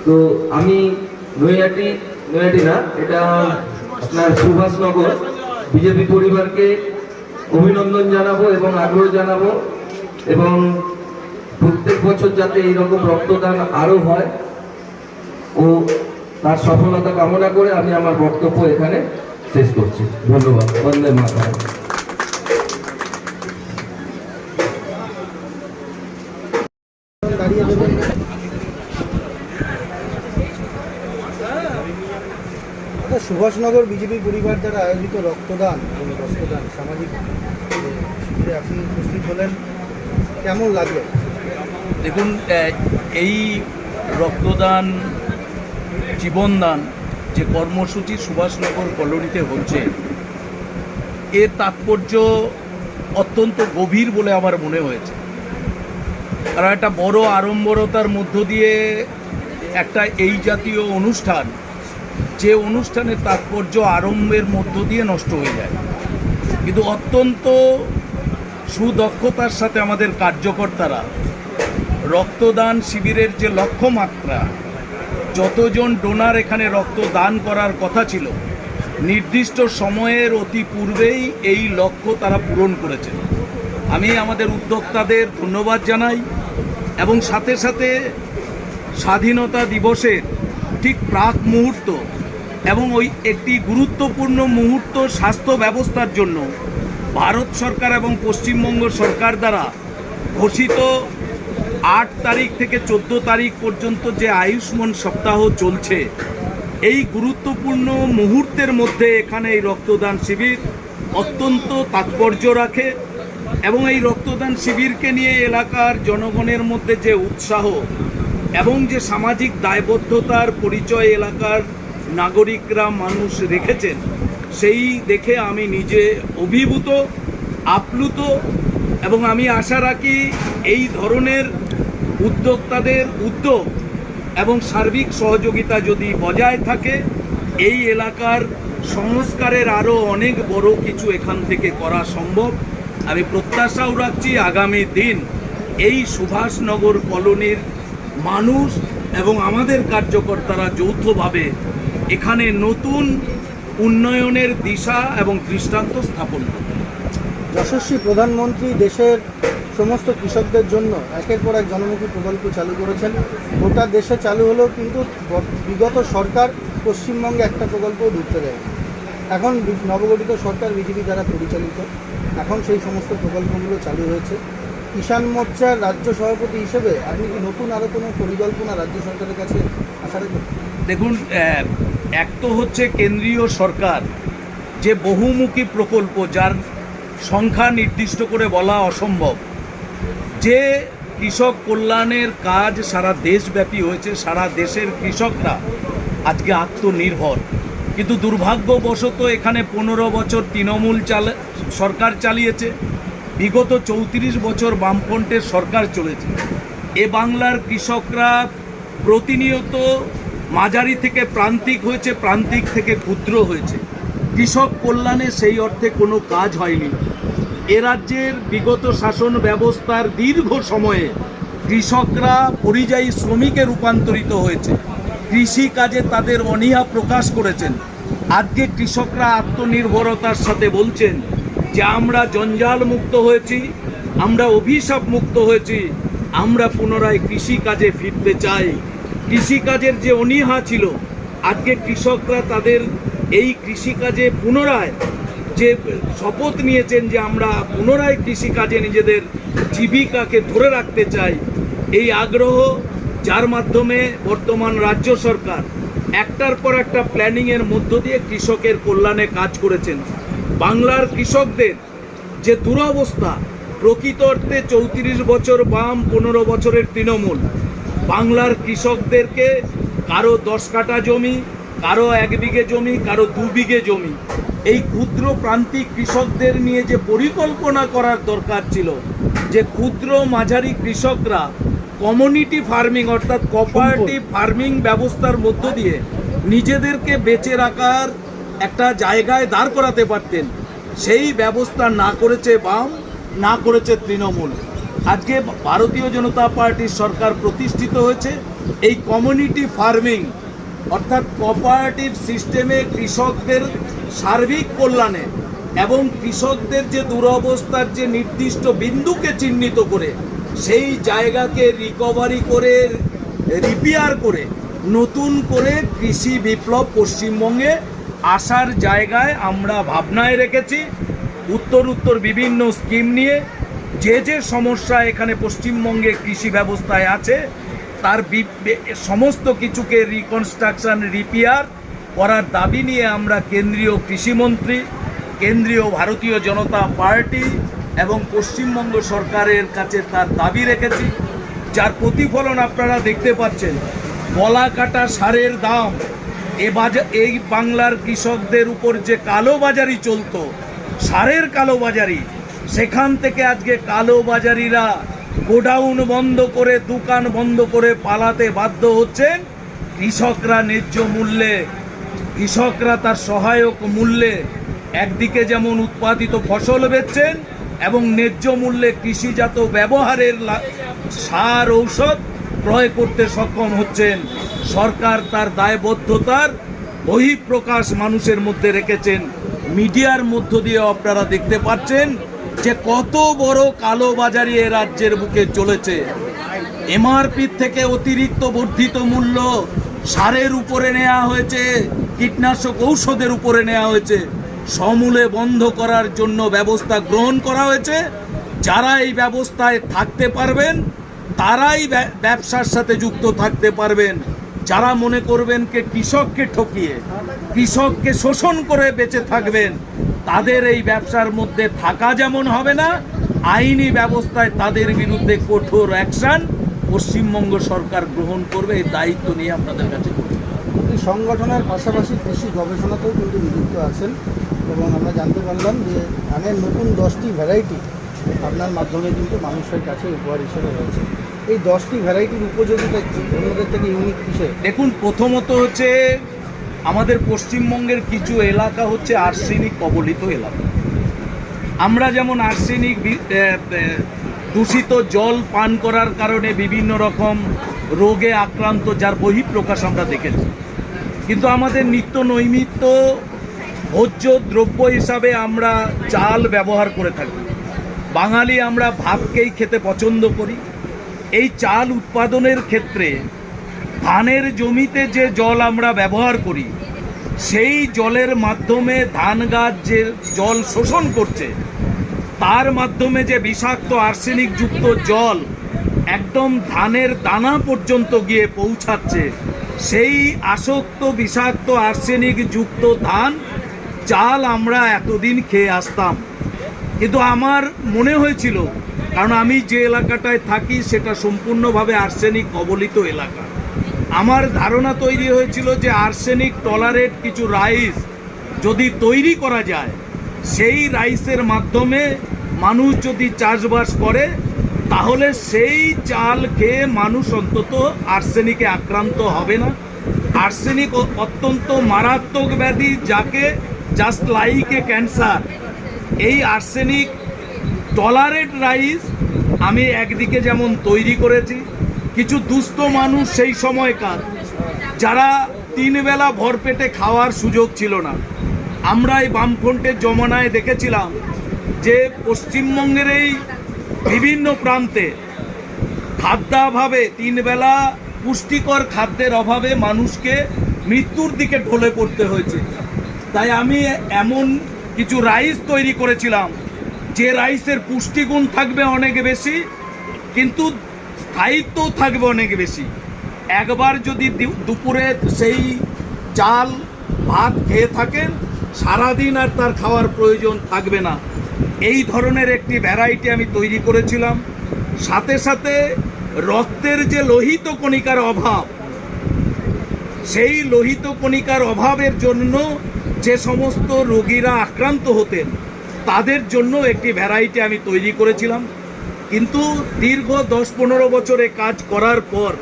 তো আমি নৈহাটি না, এটা আপনার সুভাষনগর বিজেপি পরিবারকে অভিনন্দন জানাবো এবং আগ্রহ জানাবো, এবং প্রত্যেক বছর যাতে এইরকম রক্তদান আরো হয় ও তার সফলতা কামনা করে আমি আমার বক্তব্য এখানে শেষ করছি। ধন্যবাদ। বন্দে মাতরম। সুভাষনগর বিজেপি পরিবার দ্বারা আয়োজিত রক্তদান সামাজিক শিবিরে আপনি উপস্থিত হলেন, কেমন লাগলো? দেখুন, এই রক্তদান জীবনদান যে কর্মসূচি সুভাষনগর কলোনিতে হচ্ছে, এর তাৎপর্য অত্যন্ত গভীর বলে আমার মনে হয়েছে। কারণ একটা বড় আড়ম্বরতার মধ্য দিয়ে একটা এই জাতীয় অনুষ্ঠান, যে অনুষ্ঠানের তাৎপর্য আরম্ভের মধ্য দিয়ে নষ্ট হয়ে যায়, কিন্তু অত্যন্ত সুদক্ষতার সাথে আমাদের কার্যকর্তারা রক্তদান শিবিরের যে লক্ষ্যমাত্রা, যতজন ডোনার এখানে রক্তদান করার কথা ছিল, নির্দিষ্ট সময়ের অতি পূর্বেই এই লক্ষ্য তারা পূরণ করেছে। আমি আমাদের উদ্যোক্তাদের ধন্যবাদ জানাই, এবং সাথে সাথে স্বাধীনতা দিবসের ঠিক প্রাক মুহূর্ত এবং ওই একটি গুরুত্বপূর্ণ মুহূর্ত স্বাস্থ্য ব্যবস্থার জন্য ভারত সরকার এবং পশ্চিমবঙ্গ সরকার দ্বারা ঘোষিত 8 তারিখ থেকে 14 তারিখ পর্যন্ত যে আয়ুষ্মান সপ্তাহ চলছে, এই গুরুত্বপূর্ণ মুহূর্তের মধ্যে এখানে এই রক্তদান শিবির অত্যন্ত তাৎপর্য রাখে, এবং এই রক্তদান শিবিরকে নিয়ে এলাকার জনগণের মধ্যে যে উৎসাহ এবং যে সামাজিক দায়বদ্ধতার পরিচয় এলাকার নাগরিকরা মানুষ রেখেছেন, সেই দেখে আমি নিজে অভিভূত, আপ্লুত, এবং আমি আশা রাখি এই ধরনের উদ্যোক্তাদের উদ্যোগ এবং সার্বিক সহযোগিতা যদি বজায় থাকে, এই এলাকার সংস্কারের আরও অনেক বড় কিছু এখান থেকে করা সম্ভব। আমি প্রত্যাশাও রাখছি আগামী দিন এই সুভাষনগর কলোনির মানুষ এবং আমাদের কার্যকর্তারা যৌথভাবে এখানে নতুন উন্নয়নের দিশা এবং দৃষ্টান্ত স্থাপন করে। যশস্বী প্রধানমন্ত্রী দেশের সমস্ত কৃষকদের জন্য একের পর এক জনমুখী প্রকল্প চালু করেছেন। গোটা দেশে চালু হলেও কিন্তু বিগত সরকার পশ্চিমবঙ্গে একটা প্রকল্পও ঢুকতে দেয়। এখন নবগঠিত সরকার বিজেপি দ্বারা পরিচালিত, এখন সেই সমস্ত প্রকল্পগুলো চালু হয়েছে। কিষাণ মোর্চার রাজ্য সভাপতি হিসেবে আপনি কি নতুন আরও কোনো পরিকল্পনা রাজ্য সরকারের কাছে আশা রাখবেন? দেখুন, এক তো হচ্ছে কেন্দ্রীয় সরকার যে বহুমুখী প্রকল্প, যার সংখ্যা নির্দিষ্ট করে বলা অসম্ভব, যে কৃষক কল্যাণের কাজ সারা দেশব্যাপী হয়েছে, সারা দেশের কৃষকরা আজকে আত্মনির্ভর। কিন্তু দুর্ভাগ্যবশত এখানে 15 বছর তৃণমূল সরকার চালিয়েছে, বিগত 34 বছর বামফ্রন্টের সরকার চলেছে। এ বাংলার কৃষকরা প্রতিনিয়ত মাঝারি থেকে প্রান্তিক হয়েছে, প্রান্তিক থেকে ক্ষুদ্র হয়েছে। কৃষক কল্যাণে সেই অর্থে কোনো কাজ হয়নি। এ রাজ্যের বিগত শাসন ব্যবস্থার দীর্ঘ সময়ে কৃষকরা পরিযায়ী শ্রমিকে রূপান্তরিত হয়েছে, কৃষি কাজে তাদের অনীহা প্রকাশ করেছেন। আজকে কৃষকরা আত্মনির্ভরতার সাথে বলছেন যে আমরা জঞ্জাল মুক্ত হয়েছি, আমরা অভিশাপ মুক্ত হয়েছি, আমরা পুনরায় কৃষিকাজে ফিরতে চাই। কৃষিকাজের যে অনীহা ছিল, আজকে কৃষকরা তাদের এই কৃষিকাজে পুনরায় যে শপথ নিয়েছেন যে আমরা পুনরায় কৃষিকাজে নিজেদের জীবিকাকে ধরে রাখতে চাই, এই আগ্রহ, যার মাধ্যমে বর্তমান রাজ্য সরকার একটার পর একটা প্ল্যানিংয়ের মধ্য দিয়ে কৃষকের কল্যাণে কাজ করেছেন। বাংলার কৃষকদের যে দুরবস্থা, প্রকৃত অর্থে 34 বছর বাম, 15 বছরের তৃণমূল বাংলার কৃষকদেরকে কারো 10 কাঠা জমি, কারো 1 বিঘে জমি, কারো 2 বিঘে জমি, এই ক্ষুদ্র প্রান্তিক কৃষকদের নিয়ে যে পরিকল্পনা করার দরকার ছিল, যে ক্ষুদ্র মাঝারি কৃষকরা কমিউনিটি ফার্মিং অর্থাৎ কোঅপারেটিভ ফার্মিং ব্যবস্থার মধ্য দিয়ে নিজেদেরকে বেঁচে রাখার একটা জায়গায় দাঁড় করাতে পারতেন, সেই ব্যবস্থা না করেছে বাম, না করেছে তৃণমূল। আজকে ভারতীয় জনতা পার্টির সরকার প্রতিষ্ঠিত হয়েছে এই কমিউনিটি ফার্মিং অর্থাৎ কোঅপারেটিভ সিস্টেমে কৃষকদের সার্বিক কল্যাণে এবং কৃষকদের যে দুরবস্থার যে নির্দিষ্ট বিন্দুকে চিহ্নিত করে সেই জায়গাকে রিকভারি করে, রিপেয়ার করে, নতুন করে কৃষি বিপ্লব পশ্চিমবঙ্গে আসার জায়গায় আমরা ভাবনায় রেখেছি। উত্তর বিভিন্ন স্কিম নিয়ে যে সমস্যা এখানে পশ্চিমবঙ্গে কৃষি ব্যবস্থায় আছে তার সমস্ত কিছুকে রিকনস্ট্রাকশন, রিপেয়ার করার দাবি নিয়ে আমরা কেন্দ্রীয় কৃষিমন্ত্রী, কেন্দ্রীয় ভারতীয় জনতা পার্টি এবং পশ্চিমবঙ্গ সরকারের কাছে তার দাবি রেখেছি, যার প্রতিফলন আপনারা দেখতে পাচ্ছেন। গলা কাটা সারের দাম, এই বাংলার কৃষকদের উপর যে কালোবাজারি চলতো, সারের কালোবাজারি, সেখান থেকে আজকে কালোবাজারিরা গোডাউন বন্ধ করে, দোকান বন্ধ করে পালাতে বাধ্য হচ্ছেন। কৃষকরা ন্যায্য মূল্যে, কৃষকরা তার সহায়ক মূল্যে একদিকে যেমন উৎপাদিত ফসল বেচছেন এবং ন্যায্য মূল্যে কৃষিজাত ব্যবহারের সার, ঔষধ ক্রয় করতে সক্ষম হচ্ছেন। সরকার তার দায়বদ্ধতার বহিঃপ্রকাশ মানুষের মধ্যে রেখেছেন। মিডিয়ার মধ্য দিয়ে আপনারা দেখতে পাচ্ছেন যে কত বড় কালোবাজারি এ রাজ্যের বুকে চলেছে। এমআরপি থেকে অতিরিক্ত বর্ধিত মূল্য সারের উপরে নেওয়া হয়েছে, কীটনাশক ঔষধের উপরে নেওয়া হয়েছে, সমূলে বন্ধ করার জন্য ব্যবস্থা গ্রহণ করা হয়েছে। যারা এই ব্যবস্থায় থাকতে পারবেন তারাই ব্যবসার সাথে যুক্ত থাকতে পারবেন। যারা মনে করবেন যে কৃষককে ঠকিয়ে, কৃষককে শোষণ করে বেঁচে থাকবেন, তাদের এই ব্যবসার মধ্যে থাকা যেমন হবে না, আইনি ব্যবস্থায় তাদের বিরুদ্ধে কঠোর অ্যাকশন পশ্চিমবঙ্গ সরকার গ্রহণ করবে। এই দায়িত্ব নিয়ে আপনাদের কাছে করছি। এই সংগঠনের পাশাপাশি কৃষি গবেষণাতেও কিন্তু নিযুক্ত আছেন এবং আমরা জানতে পারলাম যে ধানের নতুন 10টি ভ্যারাইটি আপনার মাধ্যমে কিন্তু মানুষের কাছে উপহার হিসেবে রয়েছে। এই 10টি ভ্যারাইটির উপযোগিতা কি, অন্যদের থেকে ইউনিক কিসে? দেখুন, প্রথমত হচ্ছে আমাদের পশ্চিমবঙ্গের কিছু এলাকা হচ্ছে আর্সেনিক কবলিত এলাকা। আমরা যেমন আর্সেনিক দূষিত জল পান করার কারণে বিভিন্ন রকম রোগে আক্রান্ত, যার বহিঃপ্রকাশ আমরা দেখেছি। কিন্তু আমাদের নিত্য নৈমিত্য ভোজ্য দ্রব্য হিসাবে আমরা চাল ব্যবহার করে থাকি। বাঙালি আমরা ভাতকেই খেতে পছন্দ করি। এই চাল উৎপাদনের ক্ষেত্রে ধানের জমিতে যে জল আমরা ব্যবহার করি, সেই জলের মাধ্যমে ধান গাছ যে জল শোষণ করছে, তার মাধ্যমে যে বিষাক্ত আর্সেনিক যুক্ত জল একদম ধানের দানা পর্যন্ত গিয়ে পৌঁছাচ্ছে, সেই আসক্ত বিষাক্ত আর্সেনিক যুক্ত ধান চাল আমরা এতদিন খেয়ে আসতাম। কিন্তু আমার মনে হয়েছিল, কারণ আমি যে এলাকাটায় থাকি সেটা সম্পূর্ণভাবে আর্সেনিক কবলিত এলাকা, আমার ধারণা তৈরি হয়েছিল যে আর্সেনিক টলারেট কিছু রাইস যদি তৈরি করা যায়, সেই রাইসের মাধ্যমে মানুষ যদি চাষবাস করে, তাহলে সেই চাল খেয়ে মানুষ অন্তত আর্সেনিকে আক্রান্ত হবে না। আর্সেনিক অত্যন্ত মারাত্মক ব্যাধি, যাকে জাস্ট লাইক এ ক্যান্সার। এই আর্সেনিক টলারেট রাইস আমি একদিকে যেমন তৈরি করেছি, কিছু দুস্থ মানুষ সেই সময়কার, যারা 3 বেলা ভরপেটে খাওয়ার সুযোগ ছিল না, আমরা এই বামফ্রন্টের জমানায় দেখেছিলাম যে পশ্চিমবঙ্গের এই বিভিন্ন প্রান্তে খাদ্যাভাবে 3 বেলা পুষ্টিকর খাদ্যের অভাবে মানুষকে মৃত্যুর দিকে ঢলে পড়তে হয়েছে। তাই আমি এমন কিছু রাইস তৈরি করেছিলাম যে রাইসের পুষ্টিগুণ থাকবে অনেক বেশি, কিন্তু স্থায়িত্ব থাকবে অনেক বেশি। একবার যদি দুপুরে সেই চাল ভাত খেয়ে থাকেন, সারাদিন আর তার খাওয়ার প্রয়োজন থাকবে না। এই ধরনের একটি ভ্যারাইটি আমি তৈরি করেছিলাম। সাথে সাথে রক্তের যে লোহিত কণিকার অভাব, সেই লোহিত কণিকার অভাবের জন্য যে সমস্ত রোগীরা আক্রান্ত হতেন, তাদের জন্য একটি ভ্যারাইটি আমি তৈরি করেছিলাম। কিন্তু দীর্ঘ 10-15 বছরে কাজ করার পর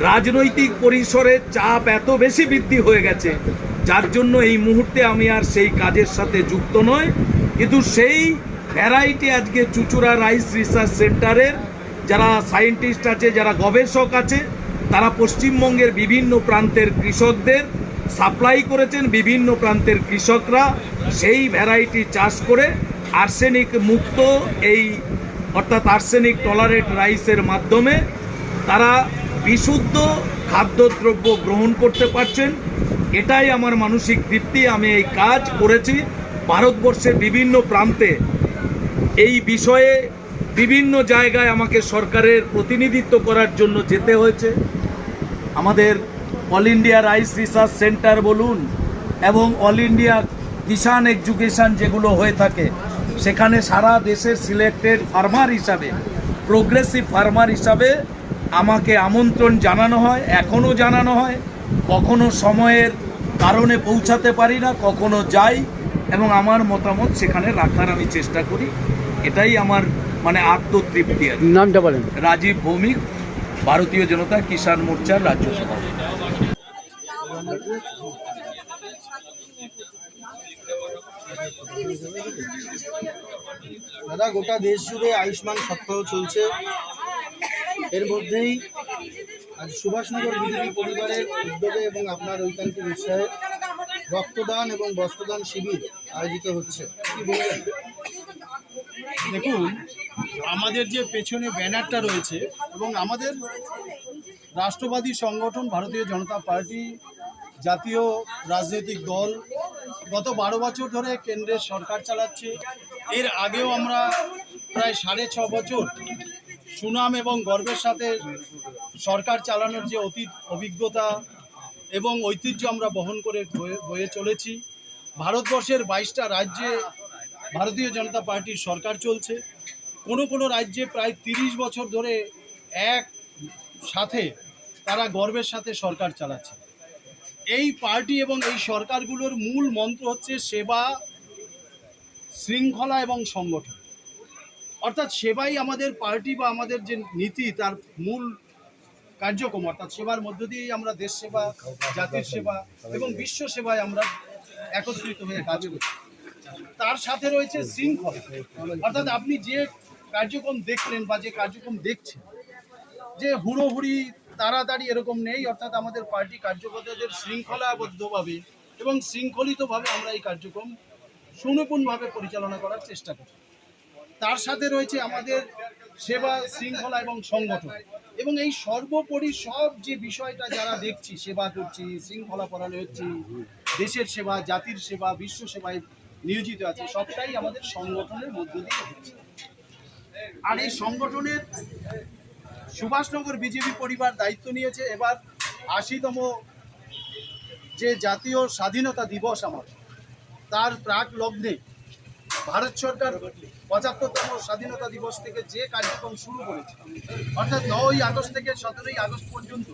রাজনৈতিক পরিসরে চাপ এত বেশি বৃদ্ধি হয়ে গেছে, যার জন্য এই মুহূর্তে আমি আর সেই কাজের সাথে যুক্ত নই। কিন্তু সেই ভ্যারাইটি আজকে চুঁচুড়া রাইস রিসার্চ সেন্টারের যারা সায়েন্টিস্ট আছে, যারা গবেষক আছে, তারা পশ্চিমবঙ্গের বিভিন্ন প্রান্তের কৃষকদের সাপ্লাই করেছেন। বিভিন্ন প্রান্তের কৃষকরা সেই ভ্যারাইটি চাষ করে আর্সেনিক মুক্ত এই অর্থাৎ আর্সেনিক টলারেট রাইসের মাধ্যমে তারা বিশুদ্ধ খাদ্যদ্রব্য গ্রহণ করতে পারছেন। এটাই আমার মানসিক তৃপ্তি। আমি এই কাজ করেছি ভারতবর্ষের বিভিন্ন প্রান্তে। এই বিষয়ে বিভিন্ন জায়গায় আমাকে সরকারের প্রতিনিধিত্ব করার জন্য যেতে হয়েছে। আমাদের all India rice research centre বলুন এবং অল ইন্ডিয়া কিষাণ এডুকেশন যেগুলো হয়ে থাকে, সেখানে সারা দেশের সিলেক্টেড ফার্মার হিসাবে, প্রোগ্রেসিভ ফার্মার হিসাবে আমাকে আমন্ত্রণ জানানো হয়, এখনও জানানো হয়। কখনো সময়ের কারণে পৌঁছাতে পারি না, কখনো যাই এবং আমার মতামত সেখানে রাখার আমি চেষ্টা করি। এটাই আমার আত্মতৃপ্তি। নামটা বলেন। রাজীব ভৌমিক, ভারতীয় জনতা কিষাণ মোর্চার রাজ্য সভাপতি। দাদা, গোটা দেশ জুড়ে আয়ুষ্মান সপ্তাহ চলছে। এর মধ্যেই আজ সুভাষনগর বিজেপি পরিবারের উদ্যোগে এবং আপনার ঐকান্তিক উৎসাহে রক্তদান এবং বস্ত্রদান শিবির আয়োজিত হচ্ছে, কি বলবেন? দেখুন, আমাদের যে পেছনে ব্যানারটা রয়েছে এবং আমাদের রাষ্ট্রবাদী সংগঠন ভারতীয় জনতা পার্টি জাতীয় রাজনৈতিক দল গত 12 বছর ধরে কেন্দ্রের সরকার চালাচ্ছে। এর আগেও আমরা প্রায় 6.5 বছর সুনাম এবং গর্বের সাথে সরকার চালানোর যে অতীত অভিজ্ঞতা এবং ঐতিহ্য আমরা বহন করে বয়ে চলেছি। ভারতবর্ষের 22টা রাজ্যে ভারতীয় জনতা পার্টির সরকার চলছে। কোনো রাজ্যে প্রায় 30 বছর ধরে এক সাথে তারা গর্বের সাথে সরকার চালাচ্ছে। এই পার্টি এবং এই সরকারগুলোর মূল মন্ত্র হচ্ছে সেবা, শৃঙ্খলা এবং সংগঠন। অর্থাৎ সেবাই আমাদের পার্টি বা আমাদের যে নীতি, তার মূল কার্যক্রম। অর্থাৎ সেবার মধ্য দিয়েই আমরা দেশ সেবা, জাতির সেবা এবং বিশ্ব সেবায় আমরা একত্রিত হয়ে কাজ করি। তার সাথে রয়েছে শৃঙ্খলা। অর্থাৎ আপনি যে কার্যক্রম দেখলেন বা যে কার্যক্রম দেখছেন, যে হুড়োহুড়ি তাড়াতাড়ি এরকম নেই, অর্থাৎ আমাদের পার্টি কার্যকর্তাদের শৃঙ্খলাবদ্ধভাবে এবং শৃঙ্খলিতভাবে আমরা এই কার্যক্রম সুনিপুণভাবে পরিচালনা করার চেষ্টা করি। তার সাথে রয়েছে আমাদের সেবা, শৃঙ্খলা এবং সংগঠন, এবং এই সর্বোপরি সব যে বিষয়টা যারা দেখছি, সেবা করছি, শৃঙ্খলা পরায়ণ হচ্ছি, দেশের সেবা, জাতির সেবা, বিশ্ব সেবায় নিয়োজিত আছে, সবটাই আমাদের সংগঠনের মধ্য দিয়ে হচ্ছে। আর এই সংগঠনের সুভাষনগর বিজেপি পরিবার দায়িত্ব নিয়েছে এবার ৮০তম যে জাতীয় স্বাধীনতা দিবস আমাদের, তার প্রাক লগ্নে ভারত সরকার ৭৫তম স্বাধীনতা দিবস থেকে যে কার্যক্রম শুরু করেছে, অর্থাৎ ৯ই আগস্ট থেকে ১৭ই আগস্ট পর্যন্ত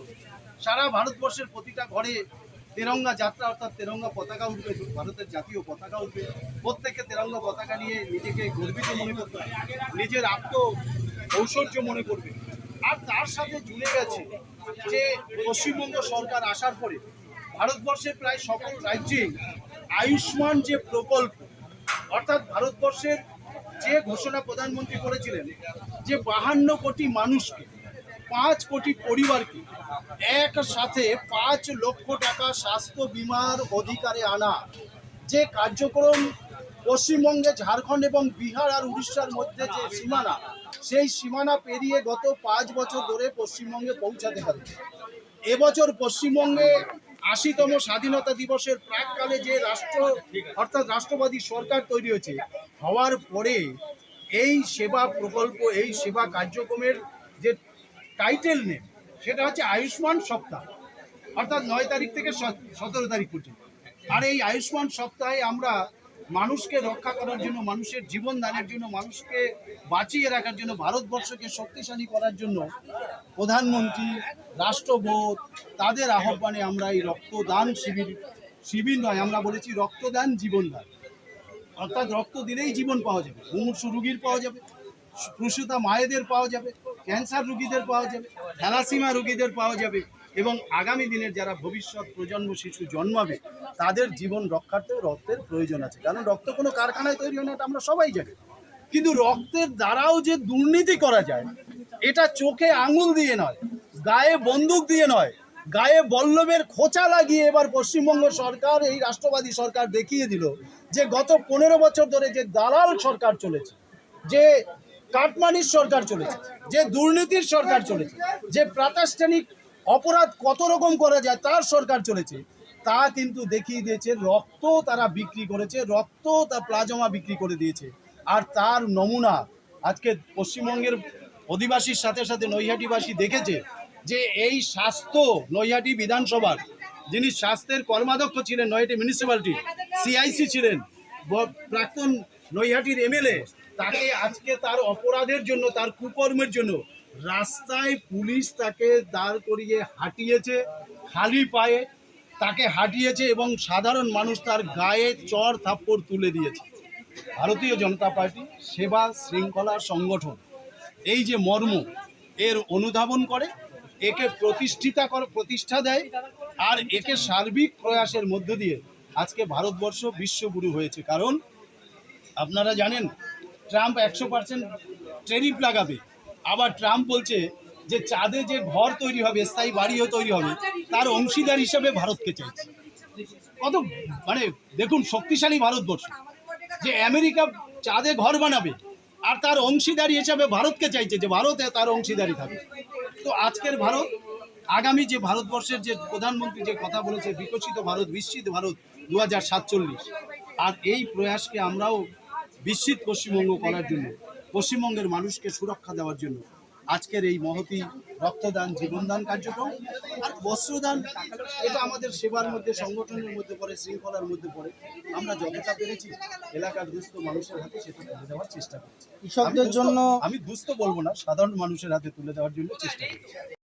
সারা ভারতবর্ষের প্রতিটা ঘরে তেরঙ্গা যাত্রা, অর্থাৎ তেরঙ্গা পতাকা উঠবে, ভারতের জাতীয় পতাকা উঠবে, প্রত্যেকে তেরঙ্গা পতাকা নিয়ে নিজেকে গর্বিত মনে করবে, নিজের আত্ম ঐশ্বর্য মনে করবে। আর তার সাথে জুড়ে গেছে যে পশ্চিমবঙ্গ সরকার আসার পরে ভারতবর্ষের প্রায় সকল রাজ্যে আয়ুষ্মান যে প্রকল্প, অর্থাৎ ভারতবর্ষের যে ঘোষণা প্রধানমন্ত্রী করেছিলেন যে ৫২ কোটি মানুষকে, ৫ কোটি পরিবারকে একসাথে ৫ লক্ষ টাকা স্বাস্থ্য বিমার অধিকারে আনা, যে কার্যক্রম পশ্চিমবঙ্গে ঝাড়খণ্ড এবং বিহার আর উড়িষ্যার মধ্যে যে সীমানা, সেই সীমানা পেরিয়ে গত ৫ বছর ধরে পশ্চিমবঙ্গে পৌঁছাতে পারে। এবছর পশ্চিমবঙ্গে ৮০তম স্বাধীনতা দিবসের প্রাককালে যে রাষ্ট্র, অর্থাৎ রাষ্ট্রবাদী সরকার তৈরি হয়েছে, হওয়ার পরে এই সেবা প্রকল্প, এই সেবা কার্যক্রমের যে টাইটেল নেম, সেটা হচ্ছে আয়ুষ্মান সপ্তাহ, অর্থাৎ ৯ তারিখ থেকে ১৭ তারিখ পর্যন্ত। আর এই আয়ুষ্মান সপ্তাহে আমরা মানুষকে রক্ষা করার জন্য, মানুষের জীবন দানের জন্য, মানুষকে বাঁচিয়ে রাখার জন্য, ভারতবর্ষকে শক্তিশালী করার জন্য প্রধানমন্ত্রী, রাষ্ট্রবোধ, তাদের আহ্বানে আমরা এই রক্তদান শিবির নয়, আমরা বলেছি রক্তদান জীবনদান, অর্থাৎ রক্ত দিলেই জীবন পাওয়া যাবে, মুমূর্ষু রুগীর পাওয়া যাবে, প্রসূতা মায়েদের পাওয়া যাবে, ক্যান্সার রোগীদের পাওয়া যাবে, থ্যালাসিমা রোগীদের পাওয়া যাবে, এবং আগামী দিনের যারা ভবিষ্যৎ প্রজন্ম শিশু জন্মাবে তাদের জীবন রক্ষার্থেও রক্তের প্রয়োজন আছে। কারণ রক্ত কোনো কারখানায় তৈরি হয় না, এটা আমরা সবাই জানি, কিন্তু রক্তের দ্বারাও যে দুর্নীতি করা যায়, এটা চোখে আঙুল দিয়ে নয়, গায়ে বন্দুক দিয়ে নয়, গায়ে বল্লভের খোঁচা লাগিয়ে এবার পশ্চিমবঙ্গ সরকার, এই রাষ্ট্রবাদী সরকার দেখিয়ে দিল যে গত ১৫ বছর ধরে যে দালাল সরকার চলেছে, যে কাটমানির সরকার চলেছে, যে দুর্নীতির সরকার চলেছে, যে প্রাতিষ্ঠানিক অপরাধ কত রকম করা যায় তার সরকার চলেছে, তা কিন্তু দেখিয়ে দিয়েছে। রক্ত তারা বিক্রি করেছে, রক্ত তার প্লাজমা বিক্রি করে দিয়েছে। আর তার নমুনা আজকে পশ্চিমবঙ্গের অধিবাসীর সাথে সাথে নৈহাটিবাসী দেখেছে যে এই স্বাস্থ্য, নৈহাটি বিধানসভার যিনি স্বাস্থ্যের কর্মাধ্যক্ষ ছিলেন, নৈহাটি মিউনিসিপ্যালিটি CIC ছিলেন, প্রাক্তন নৈহাটির MLA, তাকে আজকে তার অপরাধের জন্য, তার কুকর্মের জন্য রাস্তায় পুলিশ তাকে দাঁড় করিয়ে হাঁটিয়েছে, খালি পায়ে তাকে হাঁটিয়েছে, এবং সাধারণ মানুষ তার গায়ে চড় থাপ্পড় তুলে দিয়েছে। ভারতীয় জনতা পার্টি সেবা শৃঙ্খলা সংগঠন এই যে মর্ম, এর অনুধাবন করে, একে প্রতিষ্ঠা দেয়, আর একে সার্বিক প্রয়াসের মধ্য দিয়ে আজকে ভারতবর্ষ বিশ্বগুরু হয়েছে। কারণ আপনারা জানেন ট্রাম্প 100% ট্যারিফ লাগাবে, আবার ট্রাম্প বলছে যে চাঁদে যে ঘর তৈরি হবে, স্থায়ী বাড়িও তৈরি হবে, তার অংশীদার হিসেবে ভারতকে চাইছে। কত মানে দেখুন শক্তিশালী ভারতবর্ষ, যে আমেরিকা চাঁদে ঘর বানাবে আর তার অংশীদারি হিসাবে ভারতকে চাইছে, যে ভারতে তার অংশীদারি থাকবে। তো আজকের ভারত, আগামী যে ভারতবর্ষের যে প্রধানমন্ত্রী যে কথা বলেছে, বিকশিত ভারত, বিস্তৃত ভারত 2047, আর এই প্রয়াসকে আমরাও বিস্তৃত পশ্চিমবঙ্গ করার জন্য, পশ্চিমবঙ্গের মানুষকে সুরক্ষা দেওয়ার জন্য আজকের এই মহতী রক্তদান জীবনদান কার্যক্রম। আর বস্ত্রদান, এটা আমাদের সেবার মধ্যে, সংগঠনের মধ্যে পড়ে, শৃঙ্খলার মধ্যে পড়ে। আমরা যতটা পেরেছি এলাকার দুস্থ মানুষের হাতে সেটা তুলে দেওয়ার চেষ্টা করছি। কৃষকদের জন্য, আমি দুস্থ বলবো না, সাধারণ মানুষের হাতে তুলে দেওয়ার জন্য চেষ্টা করছি।